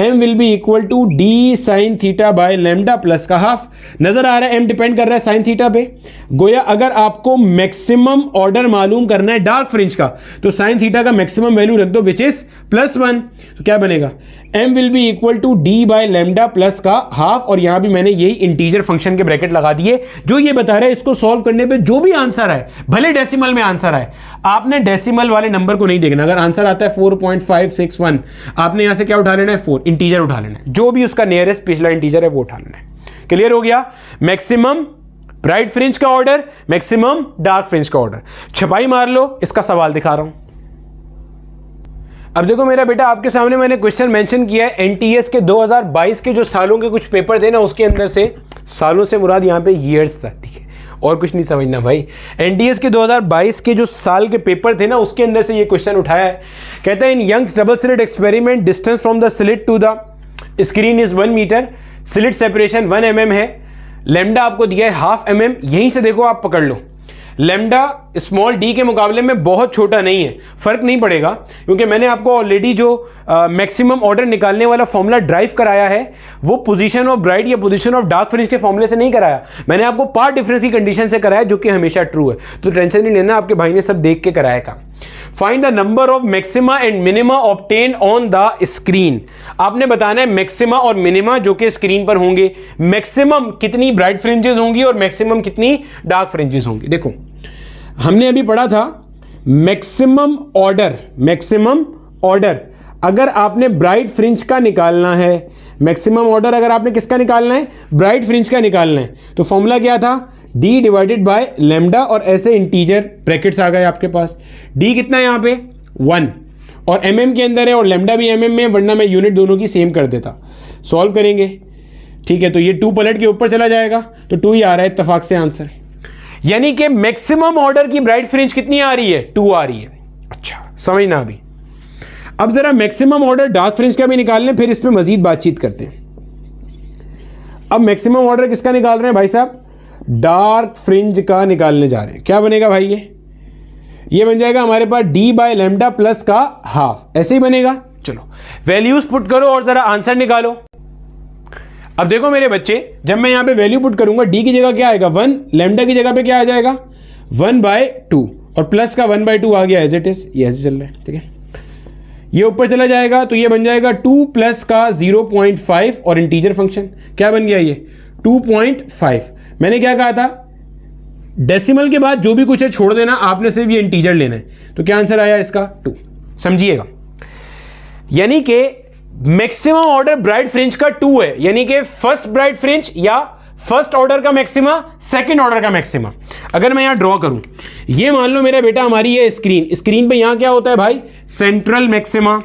A: m will be equal to d sine theta by lambda plus का हाफ। नजर आ रहा है m डिपेंड कर रहा है साइन थीटा पे। गोया अगर आपको मैक्सिमम ऑर्डर मालूम करना है डार्क फ्रिंज का तो साइन थीटा का मैक्सिमम वैल्यू रख दो विच इज +1। तो क्या बनेगा? m will be equal to d by lambda plus का हाफ। और यहां भी मैंने यही इंटीजर फंक्शन के ब्रैकेट लगा दिए जो ये बता रहा है इसको सॉल्व करने पे जो भी आंसर है, भले डेसिमल में आंसर आए, आपने डेसिमल वाले नंबर को नहीं देखना। अगर आंसर आता है 4.561 आपने यहां से क्या उठा लेना है? 4 इंटीजर उठा लेना है, जो भी उसका नियरेस्ट पिछला इंटीजर है वो उठा लेना है। क्लियर हो गया? मैक्सिमम ब्राइट फ्रिंज का ऑर्डर, मैक्सिमम डार्क फ्रिंज का ऑर्डर। छपाई मार लो, इसका सवाल दिखा रहा हूं। अब देखो मेरा बेटा, आपके सामने मैंने क्वेश्चन मेंशन किया है एनटीएस के 2022 के जो सालों के कुछ पेपर थे ना, उसके अंदर से, सालों से मुराद यहां पे ईयर्स था, ठीक है, और कुछ नहीं समझना भाई। एनटीएस के 2022 के जो साल के पेपर थे ना, उसके अंदर से ये क्वेश्चन उठाया है। कहता है in Young's double slit experiment distance from the slit to the screen is 1 metre, slit separation 1 mm है, लैम्डा आपको दिया है 1/2 mm। यहीं से देखो आप पकड़ लो, लैम्डा स्मॉल डी के मुकाबले में बहुत छोटा नहीं है, फर्क नहीं पड़ेगा, क्योंकि मैंने आपको ऑलरेडी जो मैक्सिमम ऑर्डर निकालने वाला फॉर्मूला ड्राइव कराया है वो पोजीशन ऑफ ब्राइट या पोजीशन ऑफ डार्क फ्रिंज के फॉर्मूले से नहीं कराया, मैंने आपको पार्ट डिफरेंस की कंडीशन से कराया, जो कि हमेशा ट्रू है। तो टेंशन नहीं लेना, आपके भाई ने सब देख के कराया काम। Find the number of maxima and minima obtain on the screen. आपने बताना है मैक्सिमा और मिनिमा जो कि स्क्रीन पर होंगे, मैक्सिमम कितनी ब्राइट फ्रिंजेस होंगी और मैक्सिमम कितनी डार्क फ्रिंजेस होंगी। देखो हमने अभी पढ़ा था मैक्सिमम ऑर्डर अगर आपने ब्राइट फ्रिंज का निकालना है, मैक्सिमम ऑर्डर अगर आपने किसका निकालना है? ब्राइट फ्रिंज का निकालना है, तो फॉर्मूला क्या था? d डिवाइडेड बाय लैम्डा, और ऐसे इंटीजर ब्रैकेट्स आ गए आपके पास। d कितना है यहाँ पे? 1, और mm के अंदर है और लैम्डा भी mm में, वरना मैं यूनिट दोनों की सेम कर देता। सॉल्व करेंगे, ठीक है, तो ये 2 पलट के ऊपर चला जाएगा तो 2 ही आ रहा है इत्तेफाक से आंसर। यानी कि मैक्सिमम ऑर्डर की ब्राइट फ्रिंज कितनी आ रही है? 2 आ रही है। अच्छा समझना अभी। अब जरा मैक्सिमम ऑर्डर डार्क फ्रिंज का भी निकाल लें, फिर इस पे मजीद बातचीत करते हैं। अब मैक्सिमम ऑर्डर किसका निकाल रहे हैं भाई साहब? डार्क फ्रिंज का निकालने जा रहे हैं। क्या बनेगा भाई? ये बन जाएगा हमारे पास d बाय लैम्डा प्लस का हाफ, ऐसे ही बनेगा। चलो वैल्यूज पुट करो और जरा आंसर निकालो। अब देखो मेरे बच्चे, जब मैं यहां पे वैल्यू पुट करूंगा d की जगह क्या आएगा? 1, लैम्डा की जगह पे क्या आ जाएगा? 1/2, और प्लस का 1/2 आ गया एज इट इज, ये ऐसे चल रहा है, ठीक है। ये ऊपर चला जाएगा तो ये बन जाएगा 2 प्लस का 0.5, और इंटीजर फंक्शन क्या बन गया? ये 2.5। मैंने क्या कहा था? डेसिमल के बाद जो भी कुछ है छोड़ देना, आपने सिर्फ ये इंटीजर लेना है। तो क्या आंसर आया इसका? 2। समझिएगा, यानी कि मैक्सिमम ऑर्डर ब्राइट फ्रिंज का 2 है, यानी कि फर्स्ट ब्राइट फ्रिंज या फर्स्ट ऑर्डर का मैक्सिमा, सेकंड ऑर्डर का मैक्सिमा। अगर मैं यहां ड्रॉ करूं, ये मान लो मेरा बेटा हमारी ये स्क्रीन पे यहां क्या होता है भाई? सेंट्रल मैक्सिमा,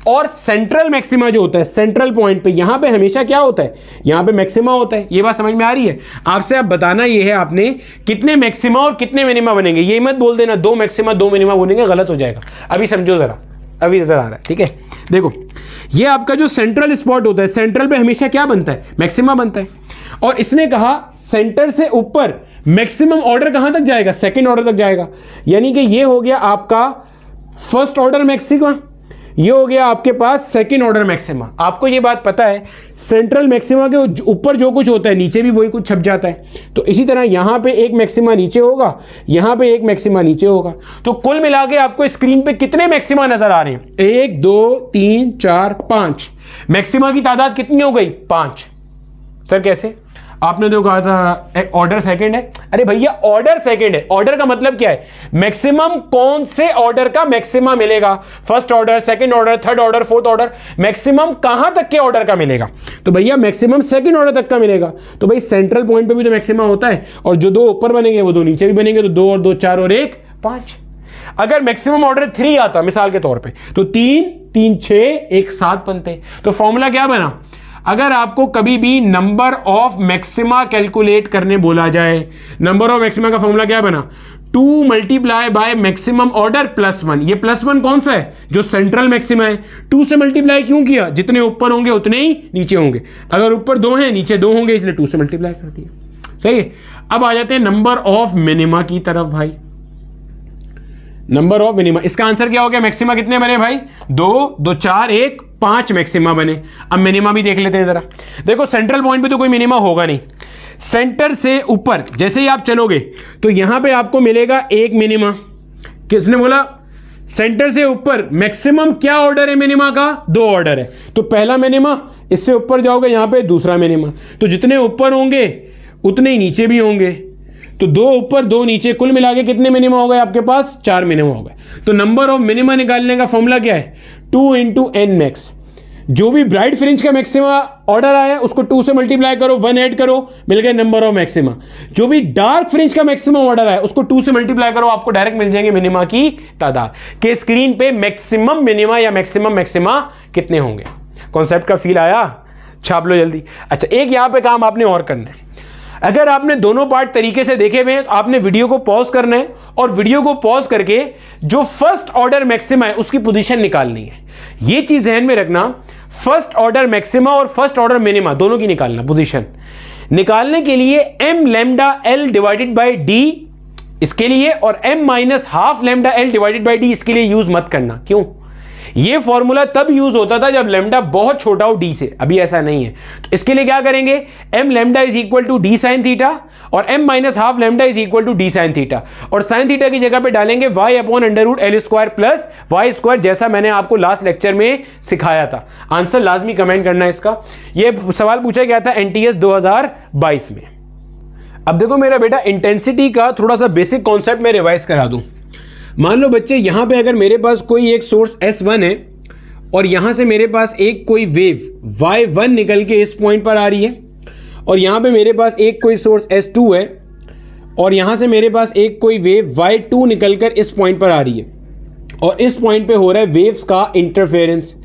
A: और सेंट्रल मैक्सिमा जो होता है सेंट्रल पॉइंट पे, यहां पे हमेशा क्या होता है, यहां पे मैक्सिमा होता है। ये बात समझ में आ रही है आपसे? अब बताना ये है आपने कितने मैक्सिमा और कितने मिनिमा बनेंगे। ये मत बोल देना 2 मैक्सिमा 2 मिनिमा बनेंगे, गलत हो जाएगा। अभी समझो जरा, अभी नजर आ रहा है, ठीक है? देखो ये आपका जो सेंट्रल स्पॉट होता है, सेंट्रल पे हमेशा क्या बनता है, मैक्सिमा बनता है। और इसने कहा सेंटर से ऊपर मैक्सिमम ऑर्डर कहां तक जाएगा, सेकंड ऑर्डर तक जाएगा। यानी कि ये हो गया आपका फर्स्ट ऑर्डर मैक्सिमा, ये हो गया आपके पास सेकंड ऑर्डर मैक्सिमा। आपको ये बात पता है सेंट्रल मैक्सिमा के ऊपर जो कुछ होता है नीचे भी वही कुछ छप जाता है। तो इसी तरह यहां पे एक मैक्सिमा नीचे होगा, यहां पे एक मैक्सिमा नीचे होगा। तो कुल मिला के आपको स्क्रीन पे कितने मैक्सिमा नजर आ रहे हैं? 1 2 3 4 5। मैक्सिमा की तादाद कितनी हो गई? 5। सर कैसे? आपने तो कहा था ऑर्डर सेकंड है। अरे भैया ऑर्डर सेकंड है, ऑर्डर का मतलब क्या है? मैक्सिमम कौन से ऑर्डर का मैक्सिमा मिलेगा? First order, second order, third order, fourth order. Maximum कहां तक के ऑर्डर का मिलेगा? तो भैया मैक्सिमम सेकंड ऑर्डर तक का मिलेगा। तो भाई सेंट्रल पॉइंट पे भी तो मैक्सिमा होता है, और जो 2 ऊपर बनेंगे वो 2 नीचे भी बनेंगे। तो 2 और 2 4 और 1 5। अगर मैक्सिमम ऑर्डर 3 आता मिसाल के तौर पे, तो 3 3 6 1 7 बनते। तो फॉर्मूला क्या बना? अगर आपको कभी भी नंबर ऑफ मैक्सिमा कैलकुलेट करने बोला जाए, नंबर ऑफ मैक्सिमा का फॉर्मूला क्या बना? 2 multiply by maximum order plus 1। ये प्लस 1 कौन सा है? जो सेंट्रल मैक्सिमा है। 2 से मल्टीप्लाई क्यों किया? जितने ऊपर होंगे उतने ही नीचे होंगे। अगर ऊपर 2 हैं नीचे 2 होंगे, इसलिए 2 से मल्टीप्लाई कर दिया। सही है। अब आ जाते हैं नंबर ऑफ मिनिमा की तरफ भाई। नंबर ऑफ मिनिमा, इसका आंसर क्या हो गया? मैक्सिमा कितने बने भाई? 2 2 4 1 5 मैक्सिमा बने। अब मिनिमा भी देख लेते हैं जरा। देखो सेंट्रल पॉइंट पे तो कोई मिनिमा होगा नहीं। सेंटर से ऊपर जैसे ही आप चलोगे तो यहां पे आपको मिलेगा एक मिनिमा। किसने बोला? सेंटर से ऊपर मैक्सिमम क्या ऑर्डर है मिनिमा का? 2 ऑर्डर है। तो पहला मिनिमा, इससे ऊपर जाओगे यहां पे दूसरा मिनिमा। तो जितने ऊपर होंगे उतने ही नीचे भी होंगे। तो 2 ऊपर 2 नीचे, कुल मिला के कितने मिनिमा हो गए आपके पास? 4 मिनिमा हो गए। तो नंबर ऑफ मिनिमा निकालने का फॉर्मूला क्या है? 2 इंटू एन मैक्स। जो भी ब्राइट फ्रिंज का मैक्सिमा ऑर्डर आया उसको 2 से मल्टीप्लाई करो, 1 ऐड करो, मिल गए नंबर ऑफ मैक्सिमा। जो भी डार्क फ्रिंज का मैक्सिमम ऑर्डर आया उसको 2 से मल्टीप्लाई करो, आपको डायरेक्ट मिल जाएंगे मिनिमा की तादाद। के स्क्रीन पे मैक्सिमम मिनिमा या मैक्सिमम मैक्सिमा कितने होंगे? कॉन्सेप्ट का फील आया? छाप लो जल्दी। अच्छा, एक यहां पे काम आपने और करना है। अगर आपने दोनों पार्ट तरीके से देखे हुए हैं तो आपने वीडियो को पॉज करना है, और वीडियो को पॉज करके जो फर्स्ट ऑर्डर मैक्सिमा है उसकी पोजीशन निकालनी है। यह चीज ध्यान में रखना, फर्स्ट ऑर्डर मैक्सिमा और फर्स्ट ऑर्डर मिनिमा दोनों की निकालना। पोजीशन निकालने के लिए m lambda l divided by d इसके लिए, और m minus half lambda l divided by d इसके लिए यूज मत करना। क्यों? ये फॉर्मूला तब यूज होता था जब लैम्डा बहुत छोटा हो d से, अभी ऐसा नहीं है। तो इसके लिए क्या करेंगे? m lambda is equal to d sine theta, और m minus half lambda is equal to d sine theta, और साइन थीटा की जगह पे डालेंगे y upon under root L square plus Y square, जैसा मैंने आपको लास्ट लेक्चर में सिखाया था। आंसर लाजमी कमेंट करना है इसका। यह सवाल पूछा गया था NTS 2022 में। अब देखो मेरा बेटा, इंटेंसिटी का थोड़ा सा बेसिक कॉन्सेप्ट मैं रिवाइज करा दूं। मान लो बच्चे, यहां पे अगर मेरे पास कोई एक सोर्स S1 है, और यहां से मेरे पास एक कोई वेव Y1 निकल के इस पॉइंट पर आ रही है, और यहां पे मेरे पास एक कोई सोर्स S2 है, और यहां से मेरे पास एक कोई वेव Y2 निकलकर इस पॉइंट पर आ रही है, और इस पॉइंट पे हो रहा है वेव्स का इंटरफेरेंस।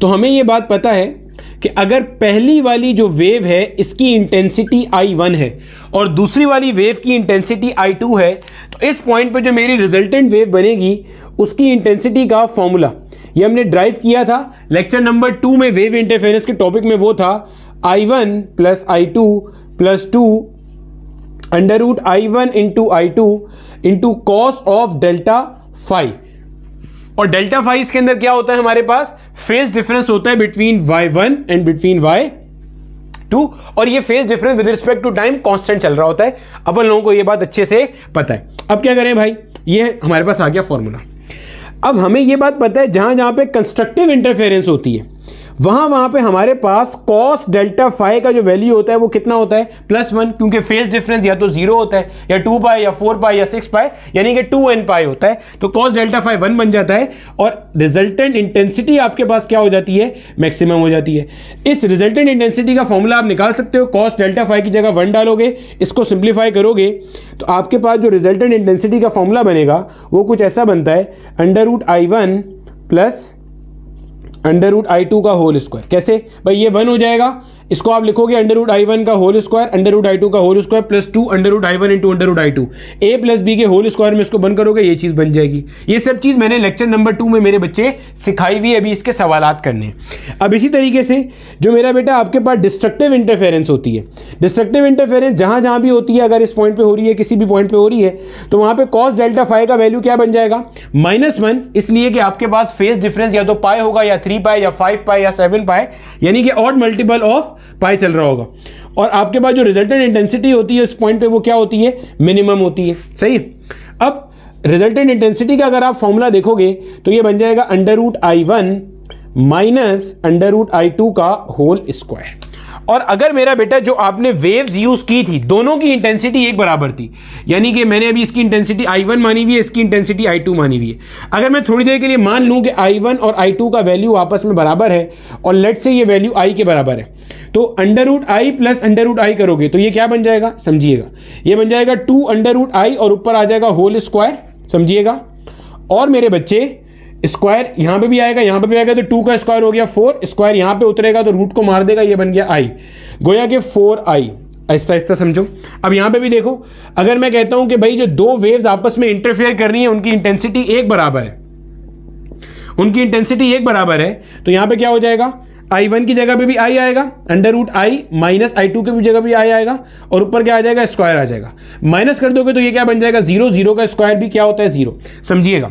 A: तो हमें यह बात पता है कि अगर पहली वाली जो वेव है इसकी इंटेंसिटी I1 है और दूसरी वाली वेव की इंटेंसिटी I2 है, तो इस पॉइंट पे जो मेरी रिजल्टेंट वेव बनेगी उसकी इंटेंसिटी का फॉर्मूला ये हमने ड्राइव किया था लेक्चर नंबर 2 में। वेव इंटरफेरेंस के टॉपिक में वो था I1 plus I2 plus 2 under root I1 into I2 into cos of delta phi. और डेल्टा फाई इसके अंदर क्या होता है? हमारे पास फेज डिफरेंस होता है between y1 and between y2, और ये phase difference with respect to time constant चल रहा होता है। अपन लोगों को ये बात अच्छे से पता है। अब क्या करें भाई, ये हमारे पास आ गया फॉर्मूला। अब हमें ये बात पता है जहां जहां पे कंस्ट्रक्टिव इंटरफेरेंस होती है वहां पे हमारे पास कॉस डेल्टा फाई का जो वैल्यू होता है वो कितना होता है? +1, क्योंकि फेज डिफरेंस या तो 0 होता है या 2 पाई या 4 पाई या 6 पाई, यानी कि 2n पाई होता है। तो कॉस डेल्टा फाई 1 बन जाता है, और रिजल्टेंट इंटेंसिटी आपके पास क्या हो जाती है? मैक्सिमम हो जाती है। इस रिजल्टेंट इंटेंसिटी का फॉर्मूला आप निकाल सकते हो। कॉस डेल्टा फाई की जगह 1 डालोगे, इसको सिंप्लीफाई करोगे तो आपके पास जो रिजल्टेंट इंटेंसिटी का फॉर्मूला बनेगा वो कुछ ऐसा बनता है, under root I1 plus under root I2 का होल स्क्वायर। कैसे भाई, ये 1 हो जाएगा, इसको आप लिखोगे अंडर रूट I1 का whole square under root I2 का whole square plus 2 under root I1 into under root I2, a plus B के होल स्क्वायर में इसको बंद करोगे, ये चीज बन जाएगी। ये सब चीज मैंने लेक्चर नंबर 2 में मेरे बच्चे सिखाई हुई है, अभी इसके सवालात करने। अब इसी तरीके से जो मेरा बेटा आपके पास डिस्ट्रक्टिव इंटरफेरेंस होती है, डिस्ट्रक्टिव इंटरफेरेंस जहां जहां भी होती है, अगर इस पॉइंट पे हो रही है, किसी भी पॉइंट पे हो रही है, तो वहां पे कॉस डेल्टा फाई का वैल्यू क्या बन जाएगा, -1, इसलिए कि आपके पास फेज डिफरेंस या तो पाई होगा या 3 पाई या 5 पाई या 7 पाई, यानी कि ऑड मल्टीपल ऑफ पाई चल रहा होगा। और आपके पास जो रिजल्टेंट इंटेंसिटी होती है इस पॉइंट पे वो क्या होती है, मिनिमम होती है। सही। अब रिजल्टेंट इंटेंसिटी का अगर आप फॉर्मूला देखोगे तो ये बन जाएगा under root I1 minus under root I2 का होल स्क्वायर। और अगर मेरा बेटा जो आपने वेव्स यूज की थी दोनों की इंटेंसिटी एक बराबर थी, यानी कि मैंने अभी इसकी इंटेंसिटी I1 मानी हुई है, इसकी इंटेंसिटी I2 मानी हुई है, अगर मैं थोड़ी देर के लिए मान लूं कि I1 और I2 का वैल्यू आपस में बराबर है और लेट से ये वैल्यू I के बराबर है, तो under root I plus under root I करोगे तो ये क्या बन जाएगा, समझिएगा, ये बन जाएगा 2 अंडर रूट I और ऊपर आ जाएगा होल स्क्वायर, समझिएगा। और मेरे बच्चे स्क्वायर यहां पे भी आएगा, यहां पे भी आएगा, तो 2 का स्क्वायर हो गया 4, स्क्वायर यहां पे उतरेगा तो रूट को मार देगा, ये बन गया I, गोया के 4I। ऐसा ऐसा समझो। अब यहां पे भी देखो, अगर मैं कहता हूं कि भाई जो दो वेव्स आपस में इंटरफेयर कर रही हैं उनकी इंटेंसिटी एक बराबर है, उनकी इंटेंसिटी एक बराबर है, तो यहां पे क्या हो जाएगा, I1 की जगह पे भी I आएगा, under root I minus I2 की भी जगह भी I आएगा, और ऊपर क्या आ जाएगा, स्क्वायर आ जाएगा। माइनस कर दोगे तो ये क्या बन जाएगा, 0, 0 का स्क्वायर भी क्या होता है, 0। समझिएगा,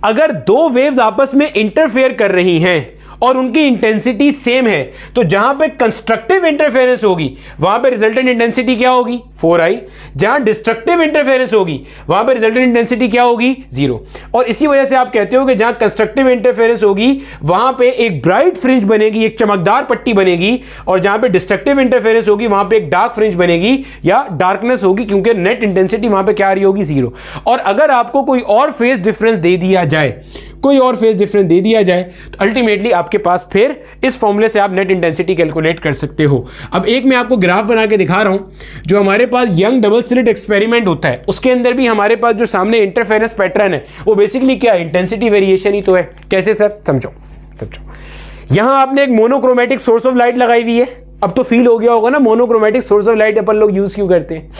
A: अगर दो वेव्स आपस में इंटरफेयर कर रही हैं और उनकी इंटेंसिटी सेम है, तो जहां पे कंस्ट्रक्टिव इंटरफेरेंस होगी वहां पे रिजल्टेंट इंटेंसिटी क्या होगी, 4I। जहां डिस्ट्रक्टिव इंटरफेरेंस होगी वहां पे रिजल्टेंट इंटेंसिटी क्या होगी, 0। और इसी वजह से आप कहते हो कि जहां कंस्ट्रक्टिव इंटरफेरेंस होगी वहां पे एक ब्राइट फ्रिंज बनेगी, एक चमकदार पट्टी बनेगी, और जहां पे डिस्ट्रक्टिव इंटरफेरेंस होगी वहां पे एक डार्क फ्रिंज बनेगी या डार्कनेस होगी, क्योंकि नेट इंटेंसिटी वहां पे क्या आ रही होगी, 0। और अगर आपको कोई और फेज डिफरेंस दे दिया जाए, कोई और फेज डिफरेंस दे दिया जाए, तो अल्टीमेटली आपके पास फिर इस फॉर्मूले से आप नेट इंटेंसिटी कैलकुलेट कर सकते हो। अब एक मैं आपको ग्राफ बना के दिखा रहा हूं, जो हमारे पास यंग डबल स्लिट एक्सपेरिमेंट होता है उसके अंदर भी हमारे पास जो सामने इंटरफेरेंस पैटर्न है वो बेसिकली क्या है, इंटेंसिटी वेरिएशन ही तो है। कैसे सर, समझो समझो। यहां आपने एक मोनोक्रोमेटिक सोर्स ऑफ लाइट लगाई हुई है, अब तो फील हो गया होगा ना मोनोक्रोमेटिक सोर्स ऑफ लाइट अपन लोग यूज क्यों करते हैं।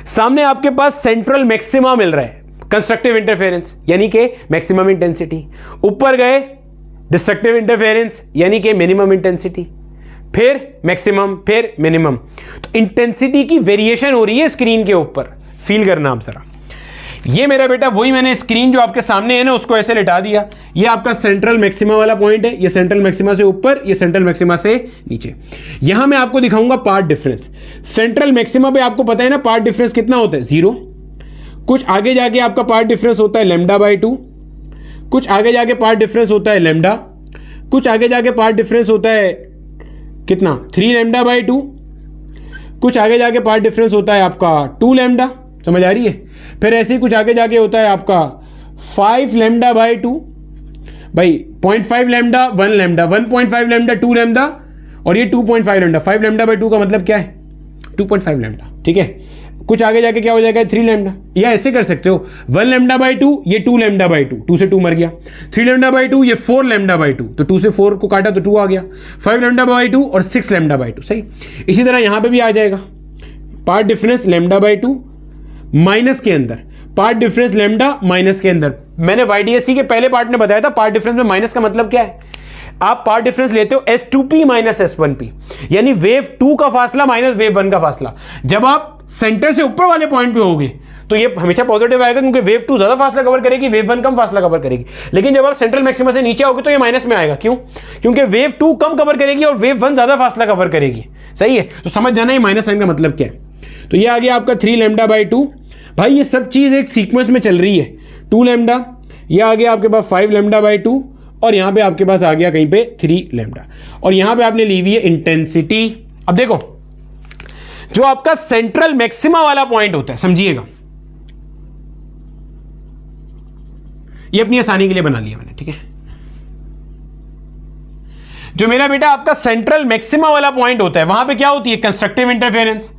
A: सामने आपके पास सेंट्रल मैक्सिमा मिल रहा है, कंस्ट्रक्टिव इंटरफेरेंस यानी कि मैक्सिमम इंटेंसिटी, ऊपर गए डिस्ट्रक्टिव इंटरफेरेंस यानी कि मिनिमम इंटेंसिटी, फिर मैक्सिमम, फिर मिनिमम। तो इंटेंसिटी की वेरिएशन हो रही है स्क्रीन के ऊपर, फील करना आप जरा। ये मेरा बेटा वही मैंने स्क्रीन जो आपके सामने है ना उसको ऐसे लिटा दिया, ये आपका सेंट्रल मैक्सिमा वाला पॉइंट है, ये सेंट्रल मैक्सिमा से ऊपर, ये सेंट्रल मैक्सिमा से नीचे। यहां मैं आपको दिखाऊंगा पार्ट डिफरेंस। सेंट्रल मैक्सिमा पे आपको पता है ना पार्ट डिफरेंस कितना होता है, 0। कुछ आगे जाके आपका पार्ट डिफरेंस होता है λ/2, कुछ आगे जाके पार्ट डिफरेंस होता है लैम्डा, कुछ आगे जाके पार्ट डिफरेंस होता है कितना, 3λ/2, कुछ आगे जाके पार्ट डिफरेंस होता है आपका 2λ, समझ आ रही है। फिर ऐसे ही कुछ आगे जाके होता है आपका 5λ/2, भाई 0.5λ, 1λ, 1.5λ, 2λ, और ये 2.5λ। 5λ/2 का मतलब क्या है, 2.5λ, ठीक है। कुछ आगे जाके क्या हो जाएगा, 3λ, या ऐसे कर सकते हो 1λ/2, ये 2λ/2, 2 से 2 मर गया, 3λ/2, ये 4λ/2, तो 2 से 4 को काटा तो 2 आ गया, 5λ/2 और 6λ/2, सही। इसी तरह यहां पे भी आ जाएगा पार्ट डिफरेंस λ/2 माइनस के अंदर, पार्ट डिफरेंस लैम्डा माइनस के अंदर। मैंने YDSC के पहले पार्ट में बताया था पार्ट डिफरेंस में माइनस का मतलब क्या है, आप पार्ट डिफरेंस लेते हो S2P माइनस S1P, यानी वेव 2 का फासला माइनस वेव 1 का फासला। जब आप सेंटर से ऊपर वाले पॉइंट पे होगे तो ये हमेशा पॉजिटिव आएगा, क्योंकि वेव 2 ज्यादा फासला कवर करेगी, वेव 1 कम फासला कवर करेगी। लेकिन जब आप सेंट्रल मैक्सिमा से नीचे आओगे तो ये माइनस में आएगा, क्यों, क्योंकि वेव 2 कम कवर करेगी और वेव 1 ज्यादा फासला कवर करेगी, सही है। तो समझ जाना ये माइनस साइन का मतलब क्या है। तो ये आ गया आपका 3λ/2। भाई ये सब चीज एक सीक्वेंस में चल रही है, 2λ, ये आ गया आपके पास 5λ/2, और यहां पे आपके पास आ गया कहीं पे 3λ, और यहां पे आपने ली हुई है इंटेंसिटी। अब देखो जो आपका सेंट्रल मैक्सिमा वाला पॉइंट होता है, समझिएगा, ये अपनी आसानी के लिए बना लिया मैंने, ठीक है। जो मेरा बेटा आपका सेंट्रल मैक्सिमा वाला पॉइंट होता है वहां पे क्या होती है, कंस्ट्रक्टिव इंटरफेरेंस।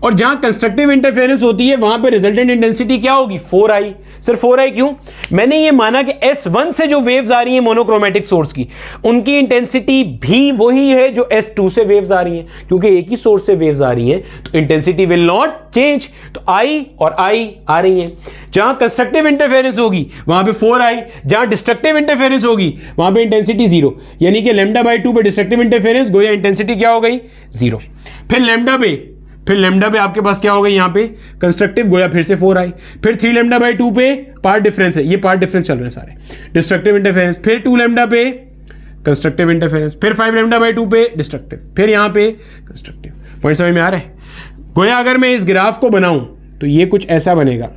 A: और जहां कंस्ट्रक्टिव इंटरफेरेंस होती है वहां पे रिजल्टेंट इंटेंसिटी क्या होगी, 4i। सर 4i क्यों? मैंने ये माना कि S1 से जो वेव्स आ रही हैं मोनोक्रोमेटिक सोर्स की, उनकी इंटेंसिटी भी वही है जो S2 से वेव्स आ रही हैं, क्योंकि एक ही सोर्स से वेव्स आ रही हैं तो इंटेंसिटी विल नॉट चेंज। तो i और i आ रही हैं। जहां कंस्ट्रक्टिव इंटरफेरेंस होगी वहां पे 4i, जहां डिस्ट्रक्टिव इंटरफेरेंस होगी वहां पे इंटेंसिटी 0, यानी कि λ/2 पे डिस्ट्रक्टिव इंटरफेरेंस, गोया इंटेंसिटी क्या हो गई, 0। फिर लैम्डा पे आपके पास क्या हो गई, यहां पे कंस्ट्रक्टिव, गोया फिर से 4i। फिर 3λ/2 पे पार्ट डिफरेंस है, ये पार्ट डिफरेंस चल रहे हैं सारे, डिस्ट्रक्टिव इंटरफेरेंस। फिर 2λ पे कंस्ट्रक्टिव इंटरफेरेंस, फिर 5λ/2 पे डिस्ट्रक्टिव, फिर यहां पे कंस्ट्रक्टिव। पॉइंट समझ में आ रहा है? गोया अगर मैं इस ग्राफ को बनाऊं तो ये कुछ ऐसा बनेगा।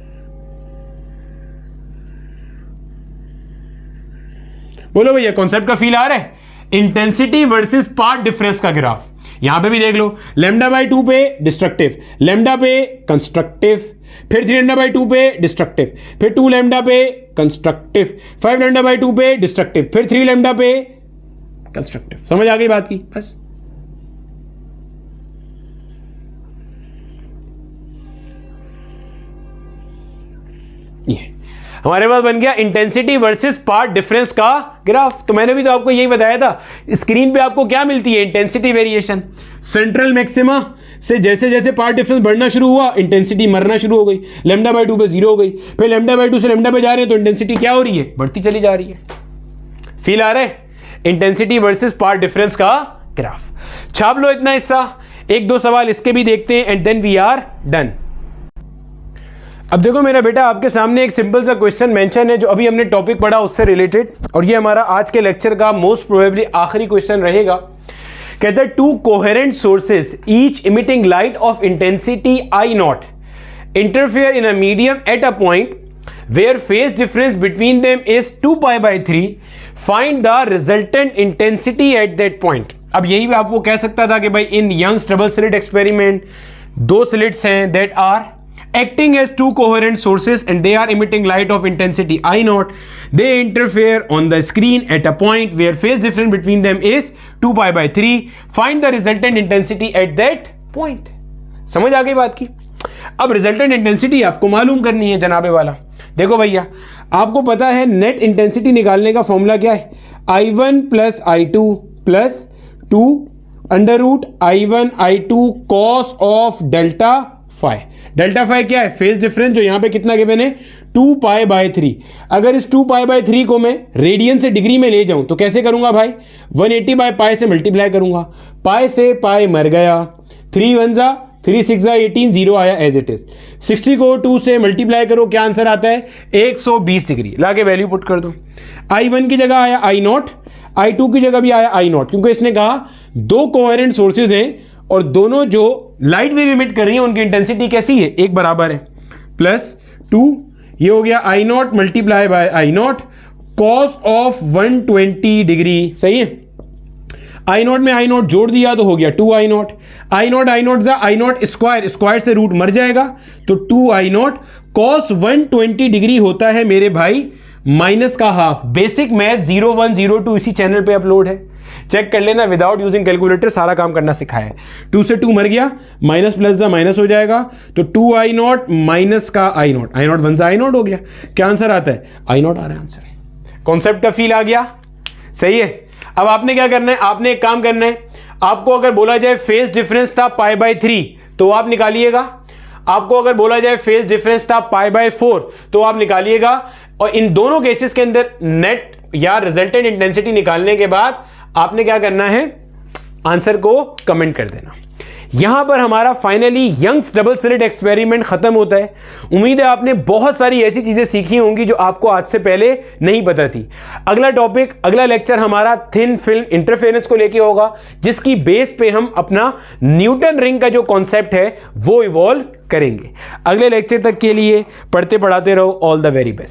A: बोलो भैया कॉन्सेप्ट का फील आ रहा है? इंटेंसिटी वर्सेस पार्ट डिफरेंस का ग्राफ। यहां पे भी देख लो, λ/2 पे डिस्ट्रक्टिव, लैम्डा पे कंस्ट्रक्टिव, फिर 3λ/2 पे डिस्ट्रक्टिव, फिर 2λ पे कंस्ट्रक्टिव, 5λ/2 पे डिस्ट्रक्टिव, फिर 3λ पे कंस्ट्रक्टिव। समझ आ गई बात की? बस ये हमारे पास बन गया इंटेंसिटी वर्सेस पार्ट डिफरेंस का ग्राफ। तो मैंने भी तो आपको यही बताया था, स्क्रीन पे आपको क्या मिलती है, इंटेंसिटी वेरिएशन। सेंट्रल मैक्सिमा से जैसे जैसे पार्ट डिफरेंस बढ़ना शुरू हुआ, इंटेंसिटी मरना शुरू हो गई, λ/2 पे 0 हो गई। फिर λ/2 से λ पे जा रहे हैं तो इंटेंसिटी क्या हो रही है, बढ़ती चली जा रही है। फील आ रहा है? इंटेंसिटी वर्सेस पार्ट डिफरेंस का ग्राफ। छाप लो इतना हिस्सा, एक दो सवाल इसके भी देखते हैं and then we are done. अब देखो मेरा बेटा, आपके सामने एक सिंपल सा क्वेश्चन मेंशन है जो अभी हमने टॉपिक पढ़ा उससे रिलेटेड, और ये हमारा आज के लेक्चर का मोस्ट प्रोबेबली आखिरी क्वेश्चन रहेगा। कहता है two coherent sources each emitting light of intensity I0 interfere in a medium at a point where phase difference between them is 2π/3, find the resultant intensity at that point. अब यही भी आपको कह सकता था कि भाई in Young's double slit experiment दो स्लिट्स हैं that are acting as two coherent sources and they are emitting light of intensity I0. They interfere on the screen at a point where phase difference between them is 2π/3. Find the resultant intensity at that point. समझ आ गई बात की? अब resultant intensity आपको मालूम करनी है जनाबे वाला। देखो भैया, आपको पता है नेट इंटेंसिटी निकालने का फॉर्मूला क्या है, I1 + I2 + 2 √ I1 I2 cos of delta phi. Delta phi क्या है, फेज डिफरेंस, जो यहां पे कितना गिवन है 2π/3। अगर इस 2π/3 को मैं रेडियन से डिग्री में ले जाऊं तो कैसे करूंगा भाई, 180/π से मल्टीप्लाई करूंगा, पाई से पाई मर गया, 3 1 जा 3 6 जा 18, 0 आया एज इट इज। 60 को 2 से मल्टीप्लाई करो, क्या आंसर आता है 120 डिग्री। लाके वैल्यू पुट कर दो। I1 की जगह आया I0, I2 की जगह भी आया I0, क्योंकि इसने कहा दो कोहेरेंट सोर्सेज हैं और दोनों जो लाइट वेव इमिट कर रही है उनकी इंटेंसिटी कैसी है, एक बराबर है, +2 ये हो गया I0 × I0 cos of 120 degree. सही है? I0 में I0 जोड़ दिया तो हो गया 2I0, I0 जा I0 स्क्वायर से रूट मर जाएगा तो 2I0 cos 120 डिग्री होता है मेरे भाई माइनस का हाफ। बेसिक मैथ 0102 इसी चैनल पे अपलोड है, चेक कर लेना, विदाउट यूजिंग कैलकुलेटर सारा काम करना सिखाया है। 2 से 2 मर गया, माइनस प्लस जा माइनस हो जाएगा तो 2I0 माइनस का I0, I0 1 जा I0 हो गया। क्या आंसर आता है, I0 आ रहा है आंसर। कॉन्सेप्ट का फील आ गया? सही है। अब आपने क्या करना है, आपने एक काम करना है, आपको अगर बोला जाए फेज डिफरेंस था π/3 तो आप निकालिएगा, आपको अगर बोला जाए फेज डिफरेंस था π/4 तो आप निकालिएगा, और इन दोनों केसेस के अंदर नेट या रिजल्टेंट इंटेंसिटी निकालने के बाद आपने क्या करना है, आंसर को कमेंट कर देना। यहां पर हमारा finally Young's double slit experiment खत्म होता है। उम्मीद है आपने बहुत सारी ऐसी चीजें सीखी होंगी जो आपको आज से पहले नहीं पता थी। अगला टॉपिक, अगला लेक्चर हमारा थिन फिल्म इंटरफेरेंस को लेके होगा, जिसकी बेस पे हम अपना न्यूटन रिंग का जो कॉन्सेप्ट है वो इवॉल्व करेंगे। अगले लेक्चर तक के लिए पढ़ते पढ़ाते रहो। All the very best.